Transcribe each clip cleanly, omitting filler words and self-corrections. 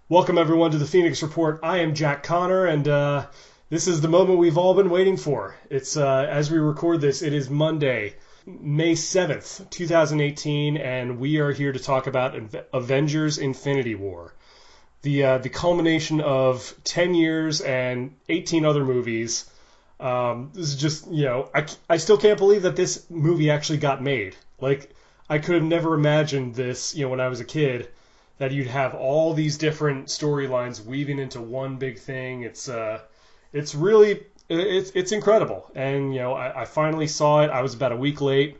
Welcome everyone to the Phoenix Report. I am Jack Connor, and this is the moment we've all been waiting for. It's as we record this, it is Monday, May 7th, 2018, and we are here to talk about Avengers: Infinity War, the culmination of 10 years and 18 other movies. This is just, I still can't believe that this movie actually got made. Like, I could have never imagined this, when I was a kid, that you'd have all these different storylines weaving into one big thing. It's really it's incredible. And I finally saw it. I was about a week late,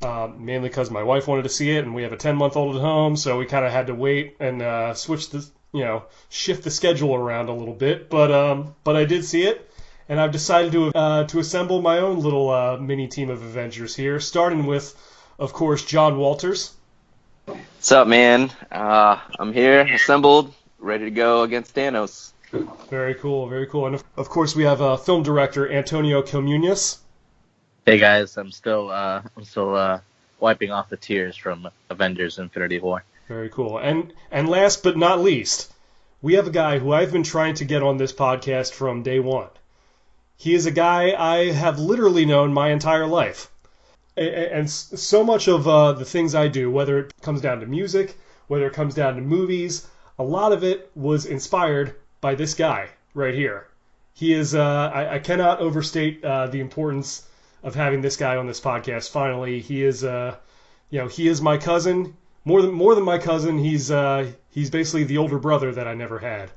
mainly because my wife wanted to see it, and we have a 10-month-old at home, so we kind of had to wait and switch the shift the schedule around a little bit. But I did see it, and I've decided to assemble my own little mini team of Avengers here, starting with, of course, John Walters. What's up, man? I'm here, assembled, ready to go against Thanos. Very cool, very cool. And of course, we have film director Antonio Camuñas. Hey guys, I'm still wiping off the tears from Avengers: Infinity War. Very cool. And last but not least, we have a guy who I've been trying to get on this podcast from day one. He is a guy I have literally known my entire life. And so much of the things I do, whether it comes down to music, whether it comes down to movies, a lot of it was inspired by this guy right here. He is, I cannot overstate the importance of having this guy on this podcast. Finally, he is, he is my cousin. More than my cousin, he's basically the older brother that I never had.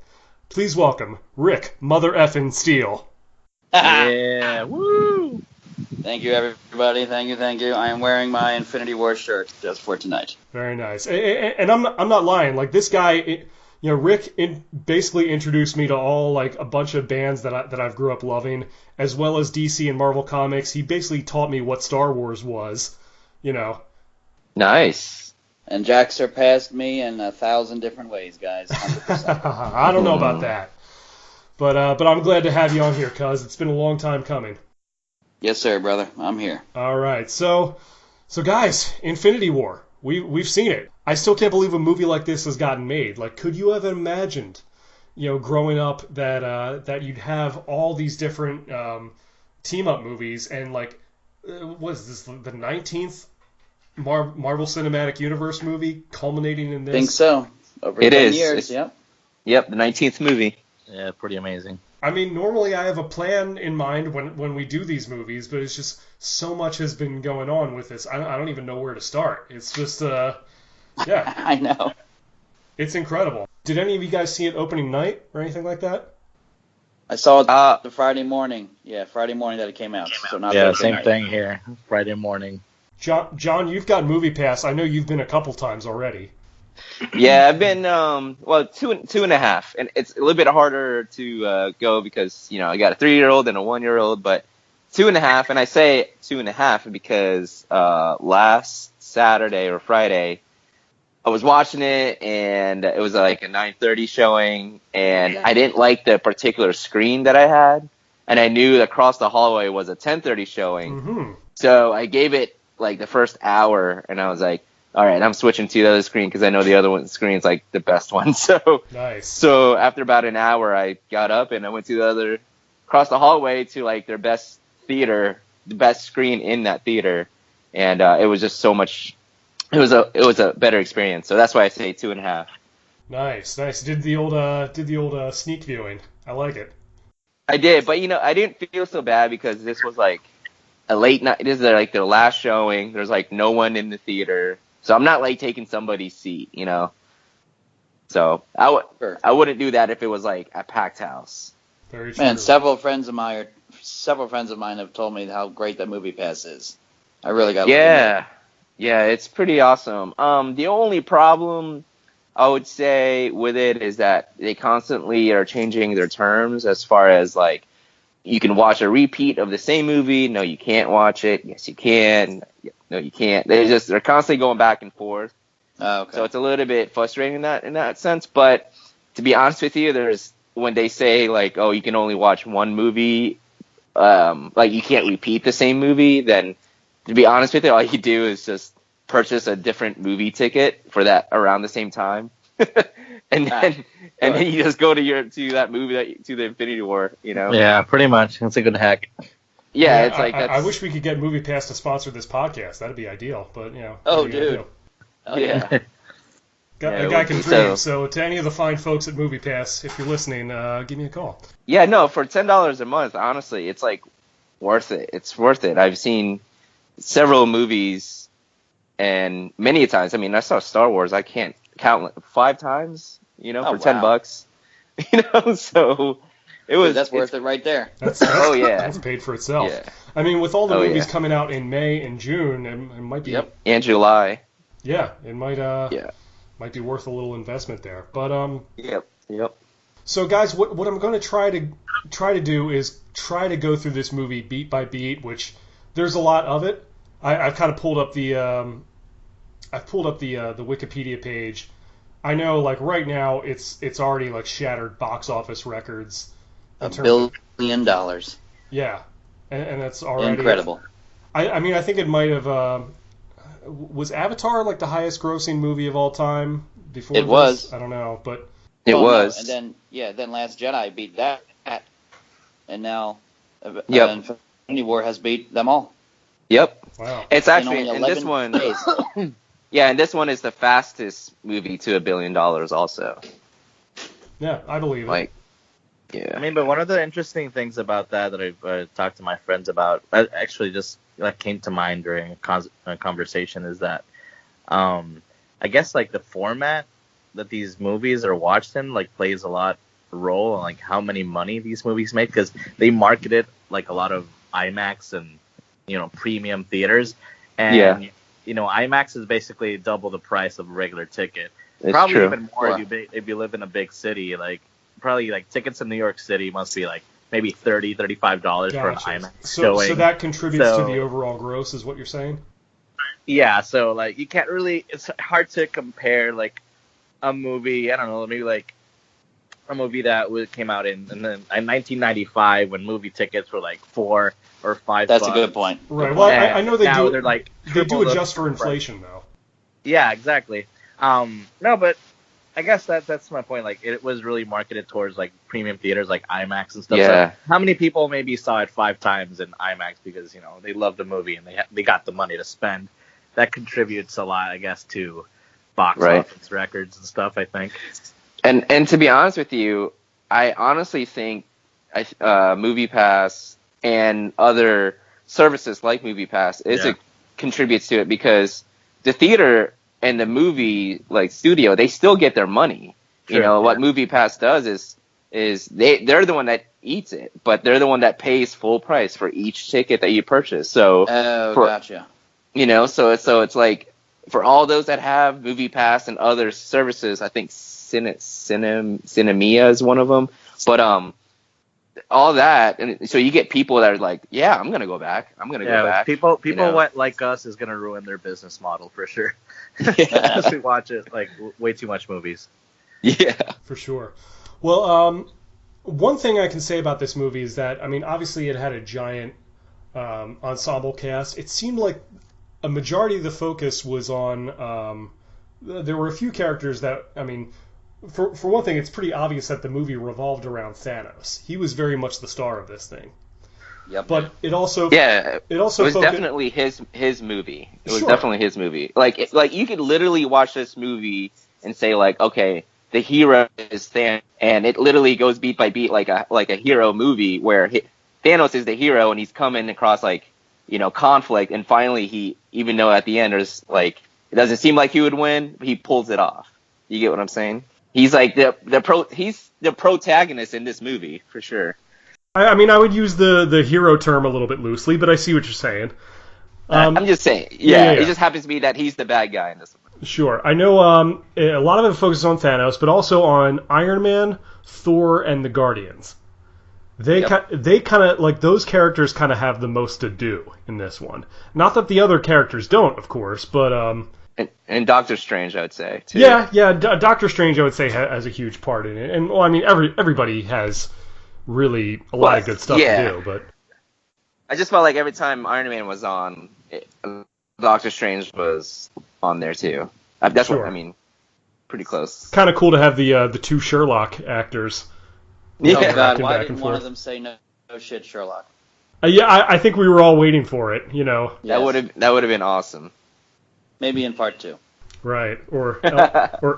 Please welcome Rick Mother Effin' Steele. Yeah, woo! Thank you, everybody. Thank you. I am wearing my Infinity War shirt just for tonight. Very nice. And I'm not lying. Like, this guy, Rick basically introduced me to all, like, a bunch of bands that I've grew up loving, as well as DC and Marvel Comics. He basically taught me what Star Wars was, Nice. And Jack surpassed me in 1,000 different ways, guys. 100%. I don't know about that. But I'm glad to have you on here, cuz it's been a long time coming. Yes, sir, brother. I'm here. All right. So guys, Infinity War. We've seen it. I still can't believe a movie like this has gotten made. Like, could you have imagined, growing up that you'd have all these different team up movies and, like, what is this, the 19th Marvel Cinematic Universe movie culminating in this? I think so. Over It 10 is. years, yep. Yep, the 19th movie. Yeah, pretty amazing. I mean, normally I have a plan in mind when we do these movies, but it's just so much has been going on with this. I don't even know where to start. It's just, yeah. I know. It's incredible. Did any of you guys see it opening night or anything like that? I saw it the Friday morning. Yeah, Friday morning that it came out. So not Yeah, Thursday same night. thing here. Friday morning. John, you've got Movie Pass. I know you've been a couple times already. Yeah, I've been, two and a half. And it's a little bit harder to go because, I got a 3-year-old and a 1-year-old, but 2.5. And I say 2.5 because last Saturday or Friday, I was watching it, and it was like a 9:30 showing, and I didn't like the particular screen that I had, and I knew that across the hallway was a 10:30 showing. Mm-hmm. So I gave it like the first hour, and I was like, all right, I'm switching to the other screen because I know the other screen's like the best one. So Nice. So after about an hour, I got up and I went to the other, across the hallway to like their best theater, the best screen in that theater, and it was just so much. It was a better experience. So that's why I say 2.5. Nice. Did the old sneak viewing. I like it. I did, but I didn't feel so bad because this was like a late night. This is like their last showing. There's like no one in the theater. So I'm not like taking somebody's seat, So I wouldn't do that if it was like a packed house. Very true. Man, several friends of mine have told me how great that Movie Pass is. I really got. Yeah, it's pretty awesome. The only problem I would say with it is that they constantly are changing their terms as far as like you can watch a repeat of the same movie. No, you can't watch it. Yes, you can. No, you can't. They're constantly going back and forth. Oh, okay. So it's a little bit frustrating in that sense. But to be honest with you, when they say like, oh, you can only watch one movie, like you can't repeat the same movie, then to be honest with you, all you do is just purchase a different movie ticket for that around the same time. and then you just go to that movie to the Infinity War, you know? Yeah, pretty much. That's a good hack. Yeah, it's like I wish we could get MoviePass to sponsor this podcast. That'd be ideal, but you know. Oh, what are you gonna dude. do? Oh, yeah. A guy can dream. So to any of the fine folks at MoviePass, if you're listening, give me a call. Yeah, no, for $10 a month, honestly, it's like worth it. It's worth it. I've seen several movies, and many times. I mean, I saw Star Wars. I can't count 5 times. You know, for $10. You know, so it was. Dude, that's worth it right there. That's that's paid for itself. Yeah. I mean, with all the movies coming out in May and June, it might be. Yep. And July. Yeah, it might. Might be worth a little investment there, but Yep. So guys, what I'm going to try to do is try to go through this movie beat by beat, which there's a lot of it. I've kind of pulled up the the Wikipedia page. I know, like right now, it's already like shattered box office records. $1 billion. Yeah, and that's already incredible. I mean, I think it might have. Was Avatar like the highest grossing movie of all time before? It was. I don't know, but it was. No. And then Last Jedi beat that, and now Infinity War has beat them all. Yep. Wow. It's actually in in this one. Yeah, and this one is the fastest movie to $1 billion also. Yeah, I believe it. Like, yeah. I mean, but one of the interesting things about that I've talked to my friends about, actually just came to mind during a conversation, is that I guess like the format that these movies are watched in plays a lot role in like how many money these movies make, because they market it like a lot of IMAX and premium theaters, and IMAX is basically double the price of a regular ticket. It's probably true. Even more if you live in a big city. Probably tickets in New York City must be maybe $30, $35 for an IMAX showing. So that contributes to the overall gross, is what you're saying? Yeah, so you can't really. It's hard to compare a movie. I don't know, maybe a movie that came out in 1995 when movie tickets were $4 or $5. That's a good point. Right. Well, I know they do. They do adjust for inflation, though. Yeah, exactly. No, but I guess that's my point. It was really marketed towards premium theaters, like IMAX and stuff. Yeah. So how many people maybe saw it 5 times in IMAX because they loved the movie and they got the money to spend? That contributes a lot, I guess, to box office records and stuff, I think. And to be honest with you, I honestly think MoviePass and other services like MoviePass contributes to it, because the theater and the movie studio, they still get their money. Sure, what MoviePass does is they're the one that eats it, but they're the one that pays full price for each ticket that you purchase. So gotcha. So it's like for all those that have MoviePass and other services, I think Cinemia is one of them. But all that, and so you get people that are yeah, I'm gonna go back. I'm gonna go back. People like us is gonna ruin their business model for sure. Yeah. Because we watch it way too much movies. Yeah, for sure. Well, one thing I can say about this movie is that, I mean, obviously it had a giant ensemble cast. It seemed like a majority of the focus was on. There were a few characters that, I mean, for one thing, it's pretty obvious that the movie revolved around Thanos. He was very much the star of this thing. Yep. But it also it was definitely his movie. It was definitely his movie. You could literally watch this movie and say okay, the hero is Thanos, and it literally goes beat by beat like a hero movie where Thanos is the hero and he's coming across conflict, and finally he, even though at the end there's it doesn't seem like he would win, he pulls it off. You get what I'm saying? He's he's the protagonist in this movie for sure. I mean, I would use the hero term a little bit loosely, but I see what you're saying. I'm just saying, it just happens to be that he's the bad guy in this one. Sure. I know a lot of it focuses on Thanos, but also on Iron Man, Thor, and the Guardians. They kind of, those characters kind of have the most to do in this one. Not that the other characters don't, of course, but... And Doctor Strange, I would say, too. Yeah, Doctor Strange, I would say, has a huge part in it. And, well, I mean, everybody has really a lot of good stuff to do, but... I just felt like every time Iron Man was on, Doctor Strange was on there, too. That's what I mean. pretty close. Kind of cool to have the two Sherlock actors. Yeah. Oh God, why back didn't and one forth. of them say no shit, Sherlock? Yeah, I think we were all waiting for it. Yes. That would have been awesome. Maybe in part 2. Right, or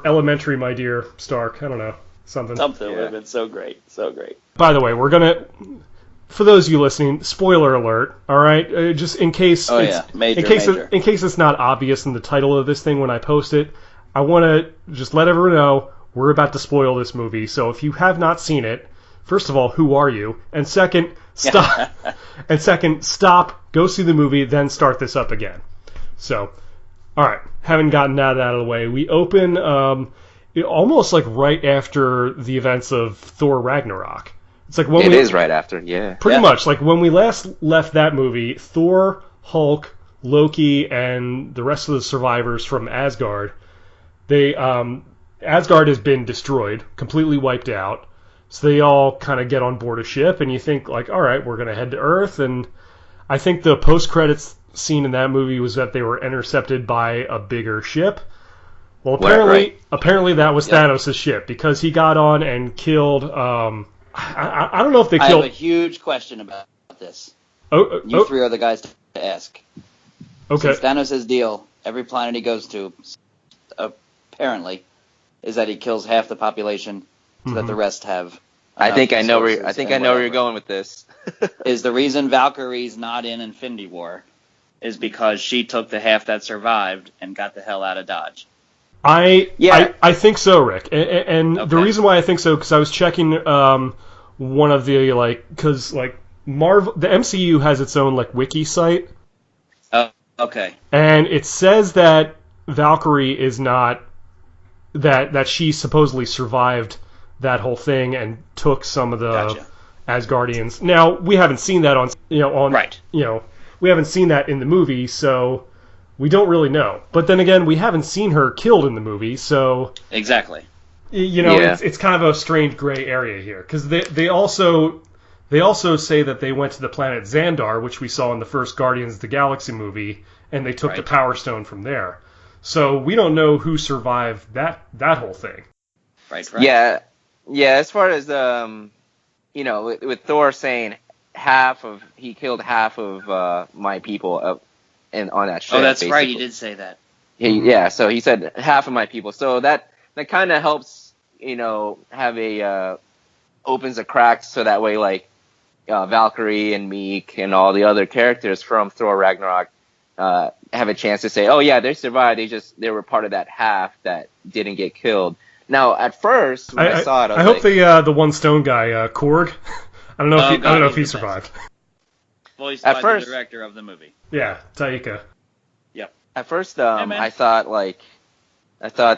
Elementary, my dear Stark. I don't know, something. Something would have been so great, so great. By the way, we're gonna, for those of you listening, spoiler alert. All right, just in case. Major. In case it's not obvious in the title of this thing when I post it, I want to just let everyone know we're about to spoil this movie. So if you have not seen it, first of all, who are you? And second, stop. Stop. Go see the movie, then start this up again. So, all right. Having gotten that out of the way, we open almost like right after the events of Thor Ragnarok. It's like it is right after, yeah. Pretty much like when we last left that movie, Thor, Hulk, Loki, and the rest of the survivors from Asgard. Asgard has been destroyed, completely wiped out. So they all kind of get on board a ship, and you think like, all right, we're gonna head to Earth. And I think the post-credits scene in that movie was that they were intercepted by a bigger ship. Well, apparently that was Thanos' ship because he got on and killed. I don't know if they killed. I have a huge question about this. You three are the guys to ask. Okay. Since Thanos' deal, every planet he goes to, apparently, is that he kills half the population so that the rest have. I think I know where you're going with this. Is the reason Valkyrie's not in Infinity War is because she took the half that survived and got the hell out of Dodge? I think so, Rick. And the reason why I think so, because I was checking one of the, because Marvel, the MCU has its own, wiki site. Oh, okay. And it says that Valkyrie is not, that she supposedly survived that whole thing and took some of the Asgardians. Now, we haven't seen that we haven't seen that in the movie, so we don't really know. But then again, we haven't seen her killed in the movie, so... Exactly. It's kind of a strange gray area here. Because they also say that they went to the planet Xandar, which we saw in the first Guardians of the Galaxy movie, and they took the Power Stone from there. So we don't know who survived that whole thing. Right. Yeah, as far as, with Thor saying he killed half of my people on that ship. Oh, that's basically. right. He did say that. So he said half of my people. So that kind of helps, have opens a crack so that way, Valkyrie and Meek and all the other characters from Thor Ragnarok have a chance to say, oh yeah, they survived. They were part of that half that didn't get killed. Now, at first, when I saw it, I hope the one stone guy, Korg. I don't know if he survived. Voiced by the director of the movie. Yeah, Taika. Yep. At first, I thought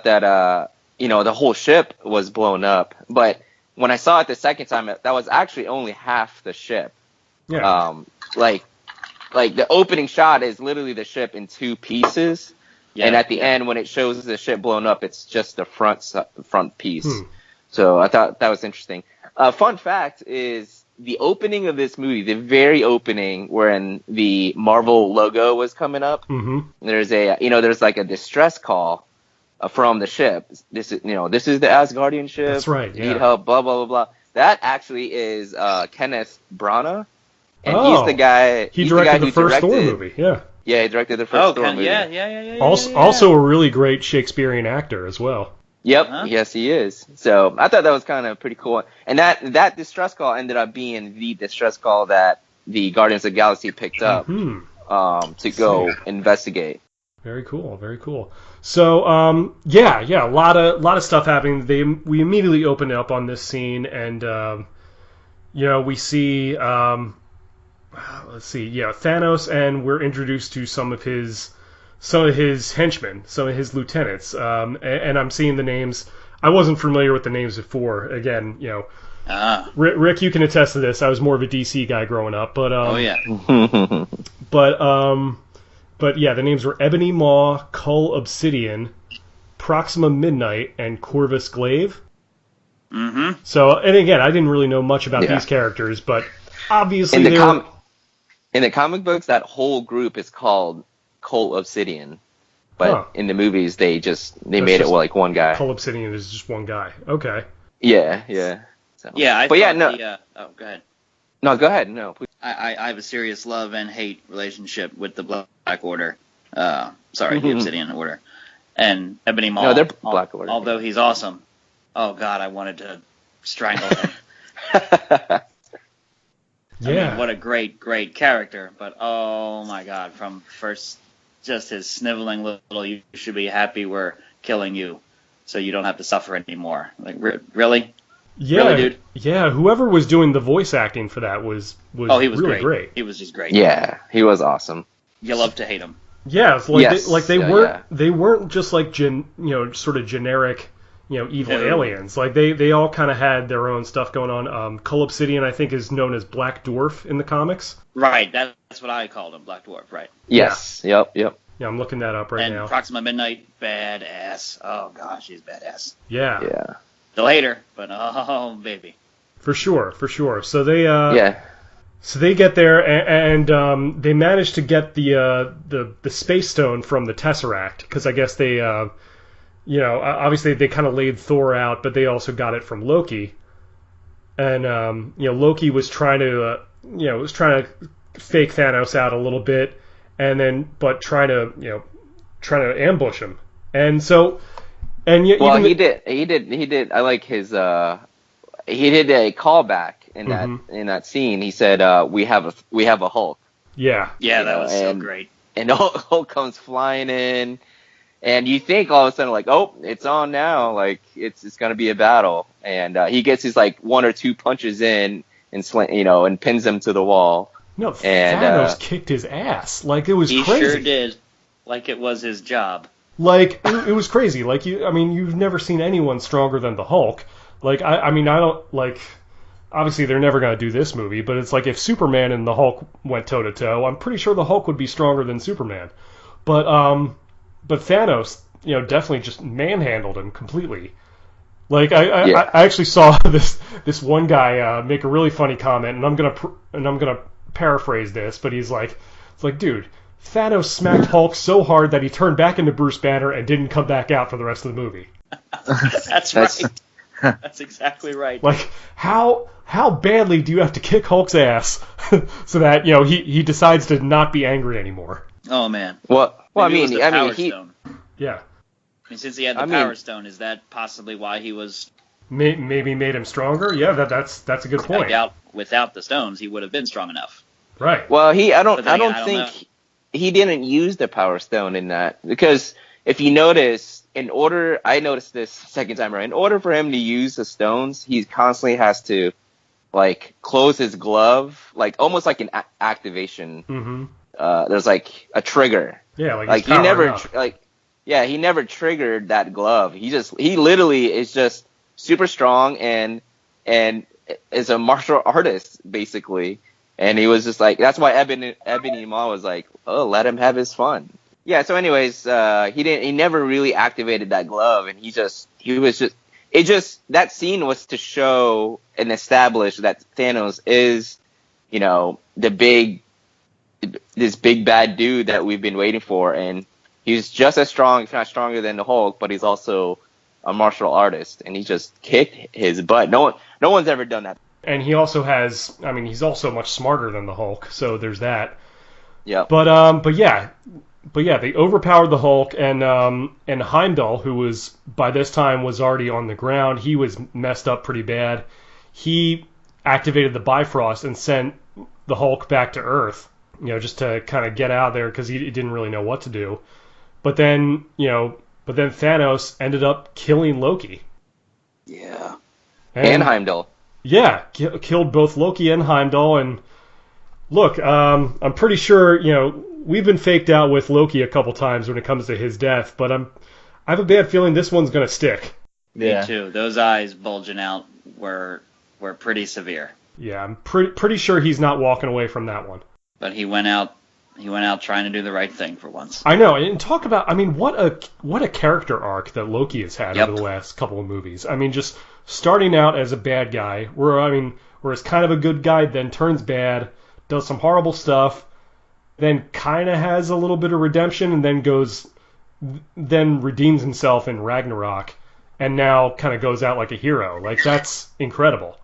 that the whole ship was blown up, but when I saw it the second time, that was actually only half the ship. Yeah. The opening shot is literally the ship in two pieces, and at the end, when it shows the ship blown up, it's just the front piece. So I thought that was interesting. Fun fact is, the opening of this movie, the very opening, when the Marvel logo was coming up, there's there's a distress call from the ship. This is the Asgardian ship. That's right. Yeah. Need help. Blah blah blah blah. That actually is Kenneth Branagh, and he's the guy. He directed the first Thor movie. Yeah. Yeah, he directed the first Thor movie. Yeah. Also a really great Shakespearean actor as well. Yep. Huh? Yes, he is. So I thought that was kind of pretty cool. And that distress call ended up being the distress call that the Guardians of the Galaxy picked up to go investigate. Very cool. Very cool. So a lot of stuff happening. We immediately open up on this scene, and we see Thanos, and we're introduced to some of his henchmen, some of his lieutenants, and I'm seeing the names. I wasn't familiar with the names before. Again, Rick, you can attest to this. I was more of a DC guy growing up, but but the names were Ebony Maw, Cull Obsidian, Proxima Midnight, and Corvus Glaive. Mm-hmm. So, and again, I didn't really know much about these characters, but obviously in the comic books, that whole group is called Cull Obsidian. but in the movies they made it like one guy. Cull Obsidian is just one guy. Okay. Yeah. So. Yeah, go ahead. No, go ahead. No, please. I have a serious love and hate relationship with the Black Order. The Obsidian Order. And Ebony Maw. No, they're Black Order. Although he's awesome. Oh, God, I wanted to strangle him. Yeah. I mean, what a great character. But, oh, my God, from first, just his sniveling little, you should be happy we're killing you so you don't have to suffer anymore. Like, really? Yeah, really, dude? Yeah, whoever was doing the voice acting for that was he was really great. He was just great. Yeah, he was awesome. You love to hate him. Yeah, it's like they weren't yeah. they weren't just like sort of generic, evil aliens. Like they all kind of had their own stuff going on. Cull Obsidian, I think, is known as Black Dwarf in the comics. Right, that's what I called him, Black Dwarf. Right. Yes. Yeah. Yep. Yeah, I'm looking that up right now. And Proxima Midnight, badass. Oh gosh, she's badass. Yeah. Yeah. Still hate her, but oh baby. For sure. So they Yeah. So they get there and they manage to get the space stone from the Tesseract because I guess they obviously they kind of laid Thor out, but they also got it from Loki. And Loki was trying to fake Thanos out a little bit, but trying to ambush him. And so he did. I like his. He did a callback in that scene. He said, "We have a Hulk." Yeah. Yeah, that was so great. And Hulk comes flying in, and you think all of a sudden like, oh, it's on now. Like it's gonna be a battle, and he gets his like one or two punches in and pins him to the wall. No, Thanos kicked his ass. Like it was crazy. He sure did. Like it was his job. Like it was crazy. Like you've never seen anyone stronger than the Hulk. Like I don't like. Obviously, they're never going to do this movie, but it's like if Superman and the Hulk went toe to toe, I'm pretty sure the Hulk would be stronger than Superman. But Thanos, definitely just manhandled him completely. Like I actually saw this one guy make a really funny comment, and I'm gonna paraphrase this, but he's like, it's like, dude, Thanos smacked Hulk so hard that he turned back into Bruce Banner and didn't come back out for the rest of the movie. That's right. That's exactly right. Like how badly do you have to kick Hulk's ass so that he decides to not be angry anymore? Oh man. Well, Maybe he. Stone. Yeah. I mean, since he had the Power Stone, is that possibly why he was? Maybe made him stronger. Yeah, that's a good point. I doubt without the stones he would have been strong enough. Right. Well, I don't think know. he didn't use the Power Stone in that, because if you notice, I noticed this second time around, in order for him to use the stones, he constantly has to like close his glove, like almost like an activation. Mm-hmm. There's like a trigger. Yeah, like he never he never triggered that glove. He literally is just super strong and is a martial artist basically. And he was just like, that's why Ebony Maw was like, oh, let him have his fun. Yeah. So, anyways, he never really activated that glove, and that scene was to show and establish that Thanos is, this big bad dude that we've been waiting for, and he's just as strong, if not stronger than the Hulk, but he's also a martial artist, and he just kicked his butt. No one's ever done that. And he also he's also much smarter than the Hulk, so there's that. Yeah. But yeah, they overpowered the Hulk, and Heimdall, who was by this time was already on the ground, he was messed up pretty bad. He activated the Bifrost and sent the Hulk back to Earth, just to kind of get out of there because he didn't really know what to do. But then Thanos ended up killing Loki. Yeah. And Heimdall. Yeah, killed both Loki and Heimdall. And look, I'm pretty sure, we've been faked out with Loki a couple times when it comes to his death, but I have a bad feeling this one's going to stick. Me too. Those eyes bulging out were pretty severe. Yeah, I'm pretty sure he's not walking away from that one. But he went out trying to do the right thing for once. I know, and talk about, what a character arc that Loki has had over the last couple of movies. Just starting out as a bad guy, where he's kind of a good guy, then turns bad, does some horrible stuff, then kind of has a little bit of redemption, and then goes then redeems himself in Ragnarok, and now kind of goes out like a hero. Like, that's incredible.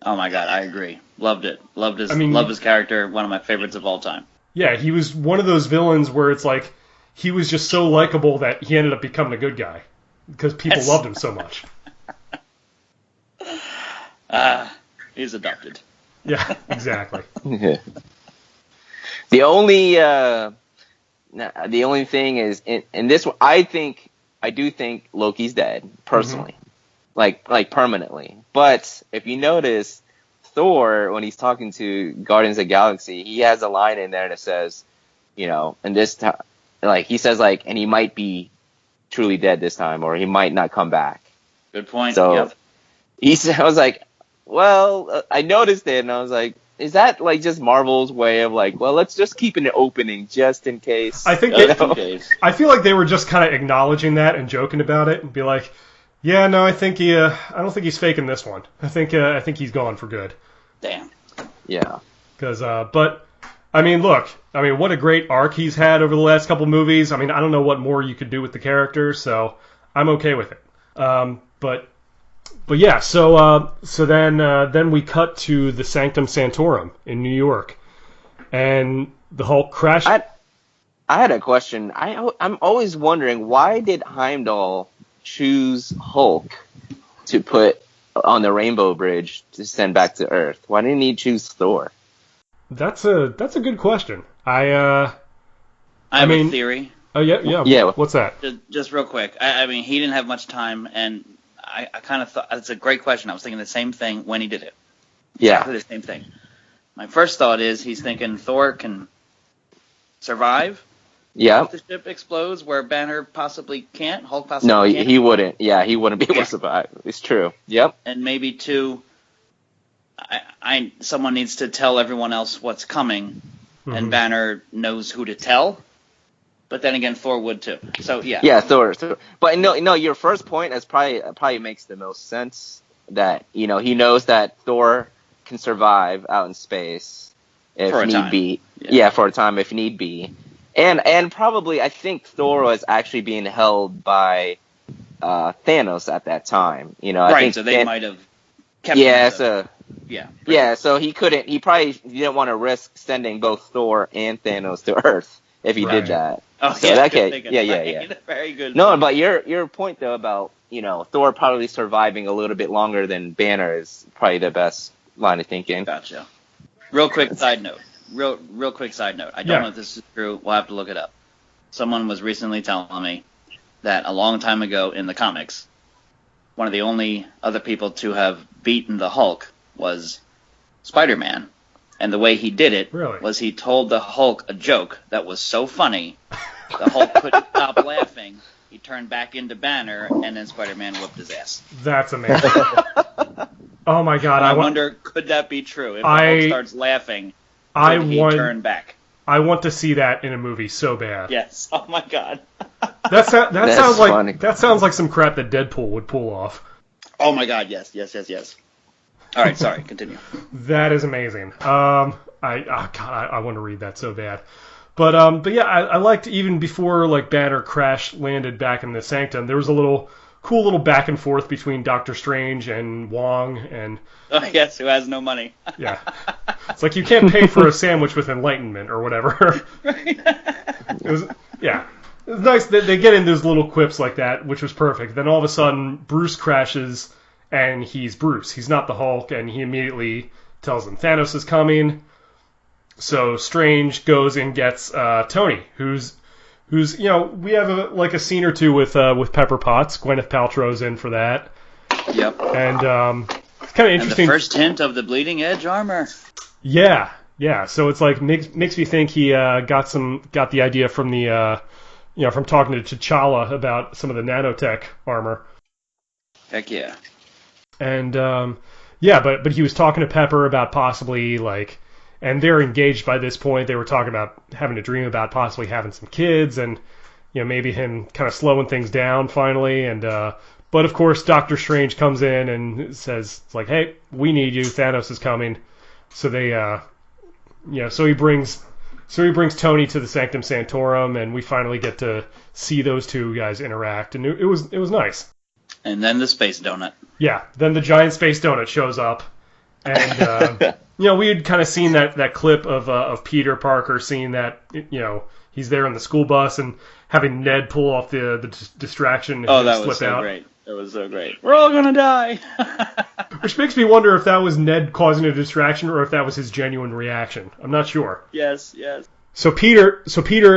Oh my god, I agree. Loved it. Loved his character. One of my favorites of all time. Yeah, he was one of those villains where it's like he was just so likable that he ended up becoming a good guy because people loved him so much. He's adopted. Yeah, exactly. The only thing is in this one, I do think Loki's dead personally, like permanently. But if you notice, Thor, when he's talking to Guardians of the Galaxy, he has a line in there that says, and this time, like he says, like, and he might be truly dead this time, or he might not come back. Good point. So yep. I was like, well, I noticed it, and I was like, is that like just Marvel's way of like, well, let's just keep an opening just in case? I think I feel like they were just kind of acknowledging that and joking about it, and be like, yeah, no, I think I don't think he's faking this one. I think he's gone for good. Damn. Yeah. Because, but I mean, look, what a great arc he's had over the last couple movies. I mean, I don't know what more you could do with the character, so I'm okay with it. But yeah, so then we cut to the Sanctum Sanctorum in New York, and the Hulk crashed. I had a question. I'm always wondering, why did Heimdall choose Hulk to put on the Rainbow Bridge to send back to Earth? Why didn't he choose Thor? That's a good question. I have a theory. Oh yeah. What's that? Just real quick. I mean, he didn't have much time, and I kind of thought it's a great question. I was thinking the same thing when he did it. Yeah. Exactly the same thing. My first thought is he's thinking Thor can survive. Yeah. If the ship explodes, where Banner possibly can't, Hulk possibly can't. No, he wouldn't. Yeah, he wouldn't be able to survive. It's true. Yep. And maybe two, someone needs to tell everyone else what's coming, and Banner knows who to tell. But then again, Thor would too. So yeah. Yeah, Thor. But no, your first point is probably makes the most sense. That he knows that Thor can survive out in space if need be. Yeah, for a time if need be. And probably I think Thor was actually being held by Thanos at that time. I think so they might have kept him. Yeah, so he couldn't. He probably didn't want to risk sending both Thor and Thanos to Earth if he did that. Oh, so yeah, yeah. Very good. No, but your point though about Thor probably surviving a little bit longer than Banner is probably the best line of thinking. Gotcha. Real quick side note. Real quick side note. I don't know if this is true. We'll have to look it up. Someone was recently telling me that a long time ago in the comics, one of the only other people to have beaten the Hulk was Spider-Man. And the way he did it was he told the Hulk a joke that was so funny, the Hulk couldn't stop laughing. He turned back into Banner, and then Spider-Man whooped his ass. That's amazing. Oh my God! I wonder, could that be true? If the Hulk starts laughing, could he turn back? I want to see that in a movie so bad. Yes. Oh my God. That sounds like funny. That sounds like some crap that Deadpool would pull off. Oh my God! Yes. All right, sorry. Continue. That is amazing. I want to read that so bad. But yeah, I liked even before like Banner crash landed back in the Sanctum, there was a cool little back and forth between Doctor Strange and Wong and. Oh yes, who has no money. Yeah, it's like you can't pay for a sandwich with enlightenment or whatever. Right. It was nice that they get in those little quips like that, which was perfect. Then all of a sudden, Bruce crashes. And he's Bruce. He's not the Hulk, and he immediately tells them Thanos is coming. So Strange goes and gets Tony, who's we have a scene or two with Pepper Potts. Gwyneth Paltrow's in for that. Yep. And it's kind of interesting. And the first hint of the bleeding edge armor. Yeah. So it's like makes me think he got the idea from the from talking to T'Challa about some of the nanotech armor. Heck yeah. And but he was talking to Pepper about possibly and they're engaged by this point. They were talking about having a dream about possibly having some kids, and maybe him kind of slowing things down finally. And but of course Doctor Strange comes in and says it's like, hey, we need you. Thanos is coming. So they so he brings So he brings Tony to the Sanctum Sanctorum, and we finally get to see those two guys interact, and it was nice. And then the space donut. Yeah, then the giant space donut shows up, and we had kind of seen that clip of Peter Parker seeing that he's there in the school bus and having Ned pull off the distraction and that slip was so out. great. It was so great. We're all gonna die. Which makes me wonder if that was Ned causing a distraction or if that was his genuine reaction. I'm not sure. Yes. So Peter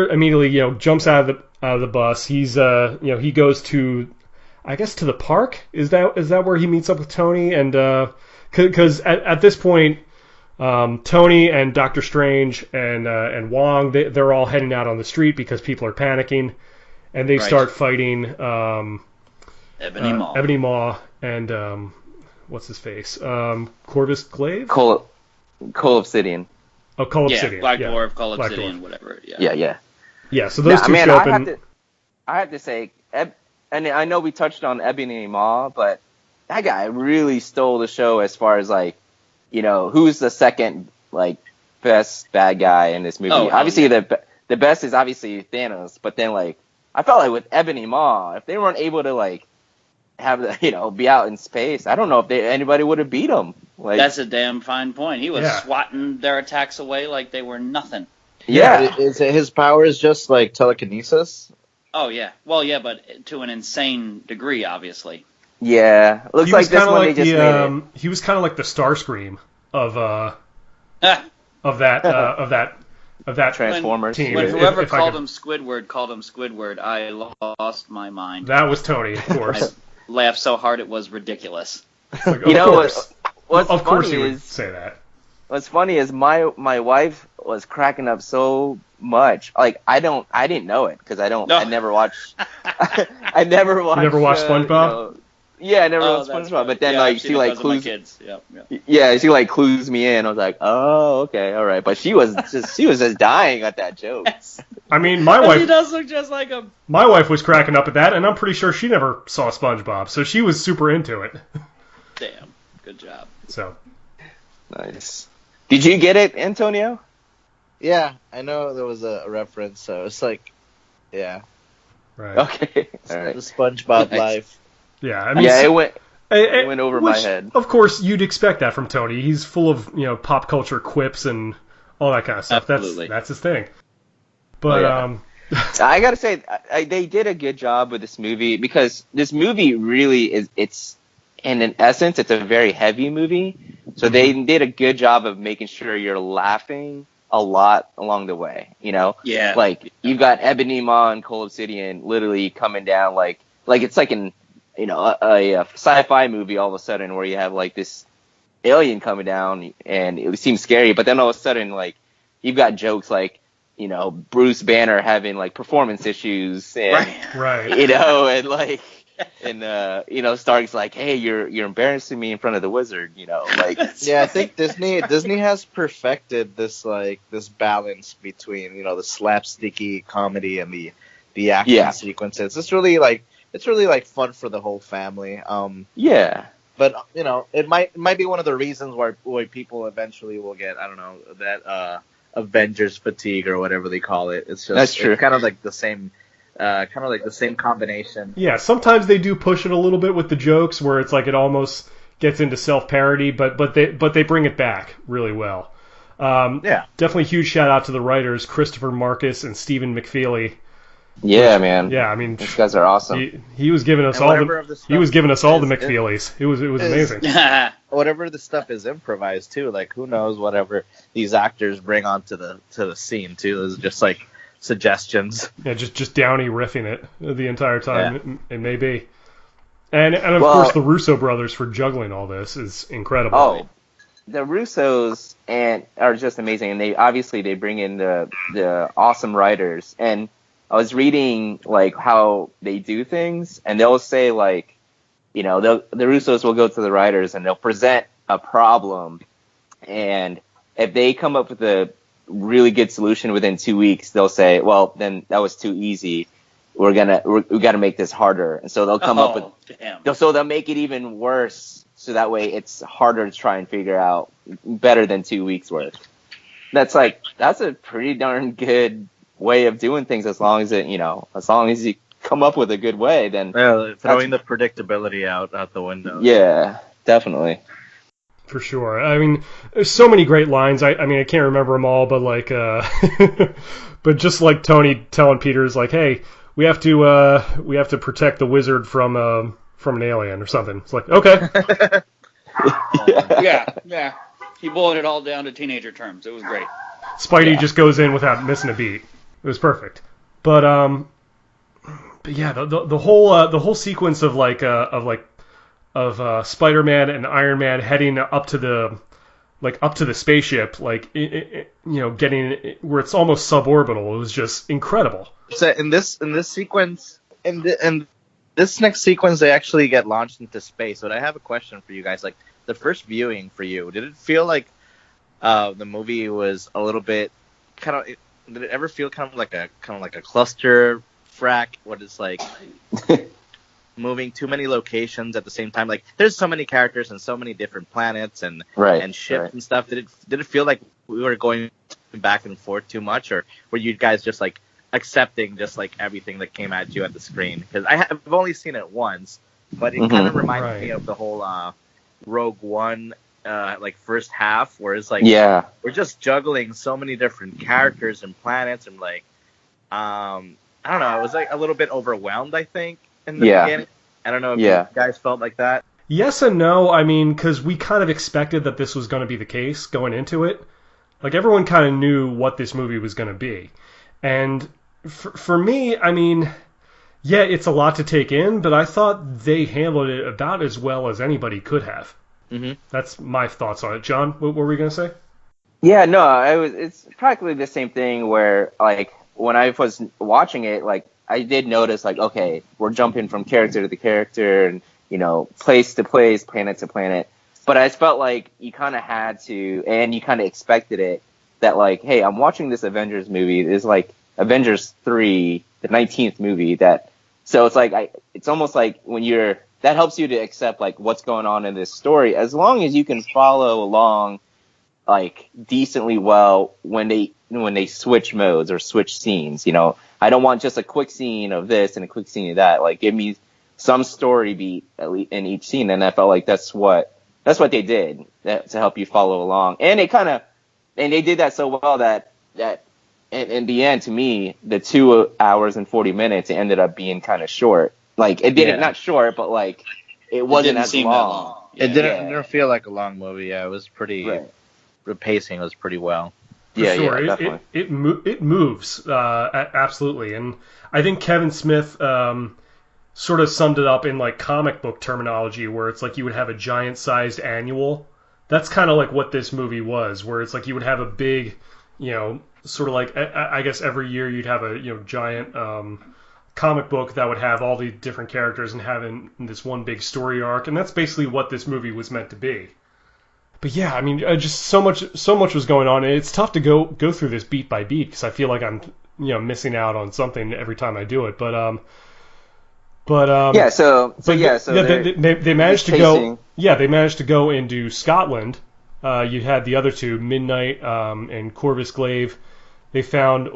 immediately jumps out of the bus. He's he goes to, I guess, to the park. Is that where he meets up with Tony? And because at this point, Tony and Doctor Strange and Wong, they're all heading out on the street because people are panicking, and they start fighting Ebony Maw and what's his face? Corvus Glaive? Cole Obsidian. Oh, Cole Obsidian. Black Dwarf, Cole Obsidian, whatever. Yeah. Yeah, so those two show up and... I have to say, and I know we touched on Ebony Maw, but that guy really stole the show as far as, like, who's the second, like, best bad guy in this movie. Obviously, the best is obviously Thanos, but then, like, I felt like with Ebony Maw, if they weren't able to, like, have the, be out in space, I don't know if anybody would have beat him. Like, that's a damn fine point. He was swatting their attacks away like they were nothing. Yeah. Is his power is just like telekinesis? Oh yeah. Well, yeah, but to an insane degree, obviously. Yeah. Looks like this one they just made it. He was kind of like the Starscream of that Transformers team. When whoever called him Squidward, I lost my mind. That was Tony, of course. I laughed so hard it was ridiculous. Like, of course he would say that. What's funny is my wife was cracking up so much. Like I didn't know it because I never watched. I never watched. You never watched SpongeBob? Yeah, I never watched SpongeBob. But then she like clues. Kids. Yep. Yeah, she like clues me in. I was like, oh, okay, all right. But she was just dying at that joke. I mean, my wife. He does look just like him. My wife was cracking up at that, and I'm pretty sure she never saw SpongeBob, so she was super into it. Damn, good job. So nice. Did you get it, Antonio? Yeah, I know there was a reference, so it's like, yeah. Right. Okay. All right. The SpongeBob life. Yeah, I mean, it went over my head. Of course, you'd expect that from Tony. He's full of pop culture quips and all that kind of stuff. Absolutely. That's his thing. But I gotta say, they did a good job with this movie because this movie really is. And in essence, it's a very heavy movie. So they did a good job of making sure you're laughing a lot along the way. Yeah. Like you've got Ebony Maw and Cole Obsidian literally coming down like it's like a sci-fi movie all of a sudden where you have like this alien coming down and it seems scary, but then all of a sudden like you've got jokes like Bruce Banner having like performance issues and right. and like and Stark's like, hey, you're embarrassing me in front of the wizard, like. Yeah, I think Disney has perfected this balance between the slapsticky comedy and the action sequences. It's really like fun for the whole family. Yeah. But it might be one of the reasons why people eventually will get, I don't know, that Avengers fatigue or whatever they call it. It's just that's true. It's kind of like the same combination. Yeah, sometimes they do push it a little bit with the jokes where it's like it almost gets into self-parody, but they bring it back really well. Definitely huge shout out to the writers Christopher Marcus and Stephen McFeely. Yeah, man. Yeah, I mean, these guys are awesome. He was giving us all the McFeelys. It was amazing. Whatever the stuff is improvised too. Like who knows whatever these actors bring onto the scene too is just like suggestions. Yeah, just Downey riffing it the entire time. It may be. And of course the Russo brothers for juggling all this is incredible. Oh, the Russos are just amazing, and they bring in the awesome writers. And I was reading like how they do things, and they'll say like, the Russos will go to the writers and they'll present a problem, and if they come up with a really good solution within 2 weeks, they'll say, well, then that was too easy. We got to make this harder. And so they'll come up with, so they'll make it even worse. So that way it's harder to try and figure out better than 2 weeks worth. that's a pretty darn good way of doing things as long as you come up with a good way, then throwing the predictability out the window. Yeah, definitely. For sure. I mean, there's so many great lines. I mean, I can't remember them all, but like, but just like Tony telling Peter's like, "Hey, we have to protect the wizard from an alien or something." It's like, okay. Yeah. He boiled it all down to teenager terms. It was great. Spidey just goes in without missing a beat. It was perfect. But yeah, the whole sequence of Spider-Man and Iron Man heading up to the spaceship, getting where it's almost suborbital. It was just incredible. So in this sequence, in this next sequence, they actually get launched into space. But I have a question for you guys. Like, the first viewing for you, did it feel like the movie was a little bit did it ever feel kind of like a cluster frack? What is like moving too many locations at the same time? Like, there's so many characters and so many different planets and ships and stuff. Did it feel like we were going back and forth too much, or were you guys just like accepting just like everything that came at you at the screen? Because I've only seen it once, but it kind of reminded me of the whole Rogue One first half, where it's like we're just juggling so many different characters and planets, and like I don't know, I was like a little bit overwhelmed, I think, in the beginning. I don't know if you guys felt like that. Yes and no. I mean, because we kind of expected that this was going to be the case going into it. Like, everyone kind of knew what this movie was going to be. And for me, I mean, yeah, it's a lot to take in, but I thought they handled it about as well as anybody could have. Mm-hmm. That's my thoughts on it. John, what were we going to say? Yeah, no, it's practically the same thing where, like, when I was watching it, like, I did notice, like, okay, we're jumping from character to character and, place to place, planet to planet. But I felt like you kind of had to, and you kind of expected it, that, like, hey, I'm watching this Avengers movie. It's like Avengers 3, the 19th movie. So it's like, it's almost like that helps you to accept, like, what's going on in this story, as long as you can follow along, like, decently well when they switch modes or switch scenes. I don't want just a quick scene of this and a quick scene of that. Like, give me some story beat at least in each scene, and I felt like that's what they did to help you follow along. And they did that so well that in the end, to me, the 2 hours and 40 minutes, it ended up being kind of short. Like, it didn't, not short, but like, it wasn't as long. It didn't feel like a long movie. Yeah, it was pretty. Right. The pacing was pretty well. For sure. Yeah, definitely. It moves absolutely, and I think Kevin Smith sort of summed it up in like comic book terminology, where it's like you would have a giant-sized annual. That's kind of like what this movie was, where it's like you would have a big, sort of like, I guess every year you'd have a giant comic book that would have all the different characters and having this one big story arc, and that's basically what this movie was meant to be. But yeah, I mean, just so much was going on, and it's tough to go through this beat by beat because I feel like I'm missing out on something every time I do it. But they managed to go. Yeah, they managed to go into Scotland. You had the other two, Midnight and Corvus Glaive. They found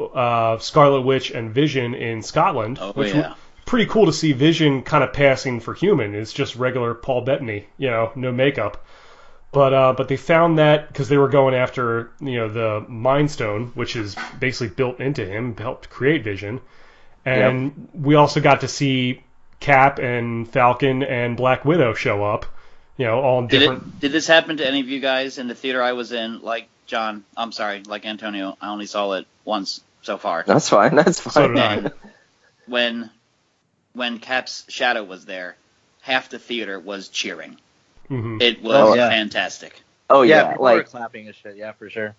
Scarlet Witch and Vision in Scotland, which was pretty cool to see Vision kind of passing for human. It's just regular Paul Bettany, no makeup. But they found that because they were going after the Mind Stone, which is basically built into him, helped create Vision, and we also got to see Cap and Falcon and Black Widow show up, all in different. Did this happen to any of you guys in the theater I was in? Like John, I'm sorry, like Antonio, I only saw it once so far. That's fine. So did I. When Cap's shadow was there, half the theater was cheering. Mm-hmm. It was fantastic. Oh yeah, people were clapping and shit. Yeah, for sure.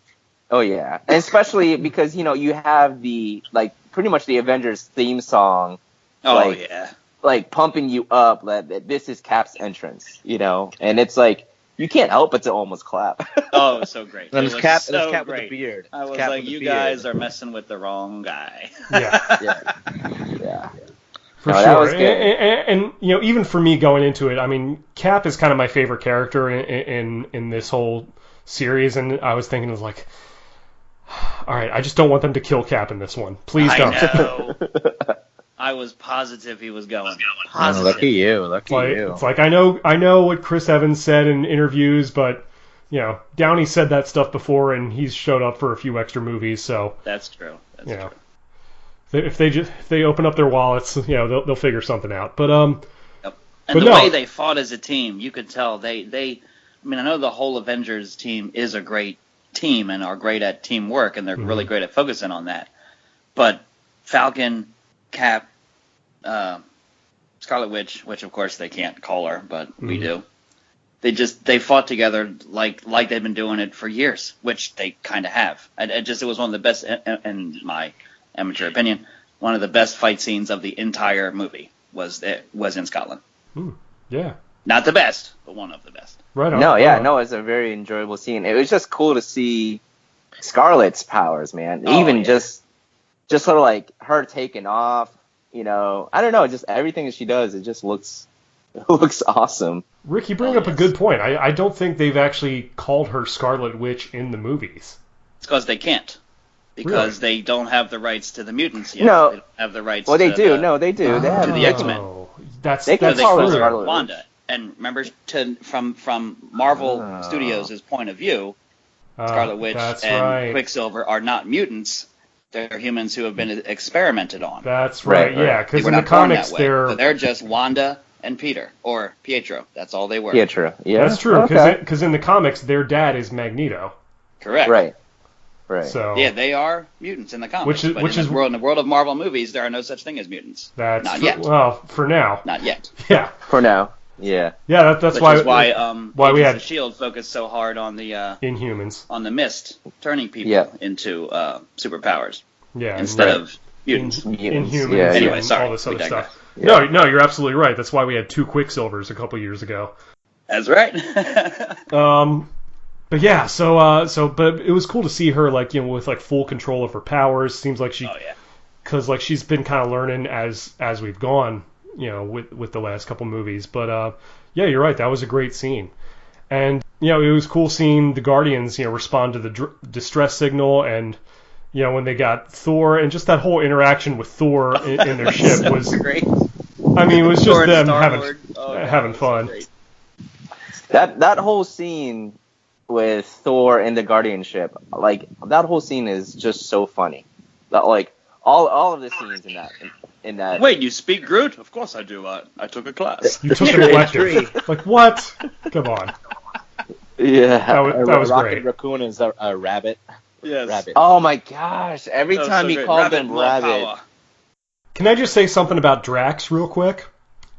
Oh yeah, and especially because you have the pretty much the Avengers theme song. Oh yeah, like pumping you up that this is Cap's entrance, and it's like you can't help but to almost clap. Oh, it was so great. And it was Cap so Cap great. with the beard. I was like, you guys are messing with the wrong guy. Yeah. For sure. That was good. And even for me going into it, I mean, Cap is kind of my favorite character in this whole series, and I was thinking, All right, I just don't want them to kill Cap in this one. Please don't. I know. I was positive he was going. Positive. Lucky you. It's like I know what Chris Evans said in interviews, but Downey said that stuff before, and he's showed up for a few extra movies. So that's true. That's true. If they open up their wallets, they'll figure something out. But yep. And the way they fought as a team, you could tell they. I mean, I know the whole Avengers team is a great team and are great at teamwork, and they're really great at focusing on that. But Falcon, Cap, Scarlet Witch, which of course they can't call her, but we do. They fought together like they've been doing it for years, which they kind of have. It was one of the best, in my amateur opinion, one of the best fight scenes of the entire movie was in Scotland. Yeah. Not the best, but one of the best. Right on. No, yeah, no, it's a very enjoyable scene. It was just cool to see Scarlet's powers, man. Just sort of like her taking off, I don't know, just everything that she does, it just looks awesome. Rick, you bring up a good point. I don't think they've actually called her Scarlet Witch in the movies. It's because they can't. Because they don't have the rights to the mutants yet. No. They don't have the rights they do. They do. They have to the X-Men. That's call her true. Wanda. And remember, from Marvel Studios' point of view, Scarlet Witch and Quicksilver are not mutants. They're humans who have been experimented on. That's right. Yeah, because in the comics they're just Wanda and Peter, or Pietro. That's all they were. Pietro. Yeah, that's true. Because in the comics, their dad is Magneto. Correct. Right. So yeah, they are mutants in the comics. In the world of Marvel movies, there are no such thing as mutants. That's not yet. Well, for now. Not yet. Yeah. For now. Yeah. Yeah, that's Which why. Is why we had S.H.I.E.L.D. focused so hard on the Inhumans, on the mist, turning people into superpowers. Yeah. Instead of mutants. Inhumans. Yeah. Anyway, sorry. All this other stuff. Yeah. No, you're absolutely right. That's why we had 2 Quicksilvers a couple years ago. That's right. But yeah, but it was cool to see her with full control of her powers. Seems like because she's been kind of learning as we've gone, with the last couple movies. But yeah, you're right. That was a great scene, and it was cool seeing the Guardians, respond to the distress signal, and when they got Thor, and just that whole interaction with Thor in their ship was great. I mean, it was just them Star-Lord. having fun. That whole scene with Thor and the Guardian ship, that whole scene is just so funny. That all of the scenes in that. Wait, you speak Groot? Of course I do. I took a class. You took an elective. What? Come on. Yeah. That was Rocket great. Raccoon is a rabbit. Yes. Rabbit. Oh my gosh! Every time he called them Rabbit. Power. Can I just say something about Drax real quick?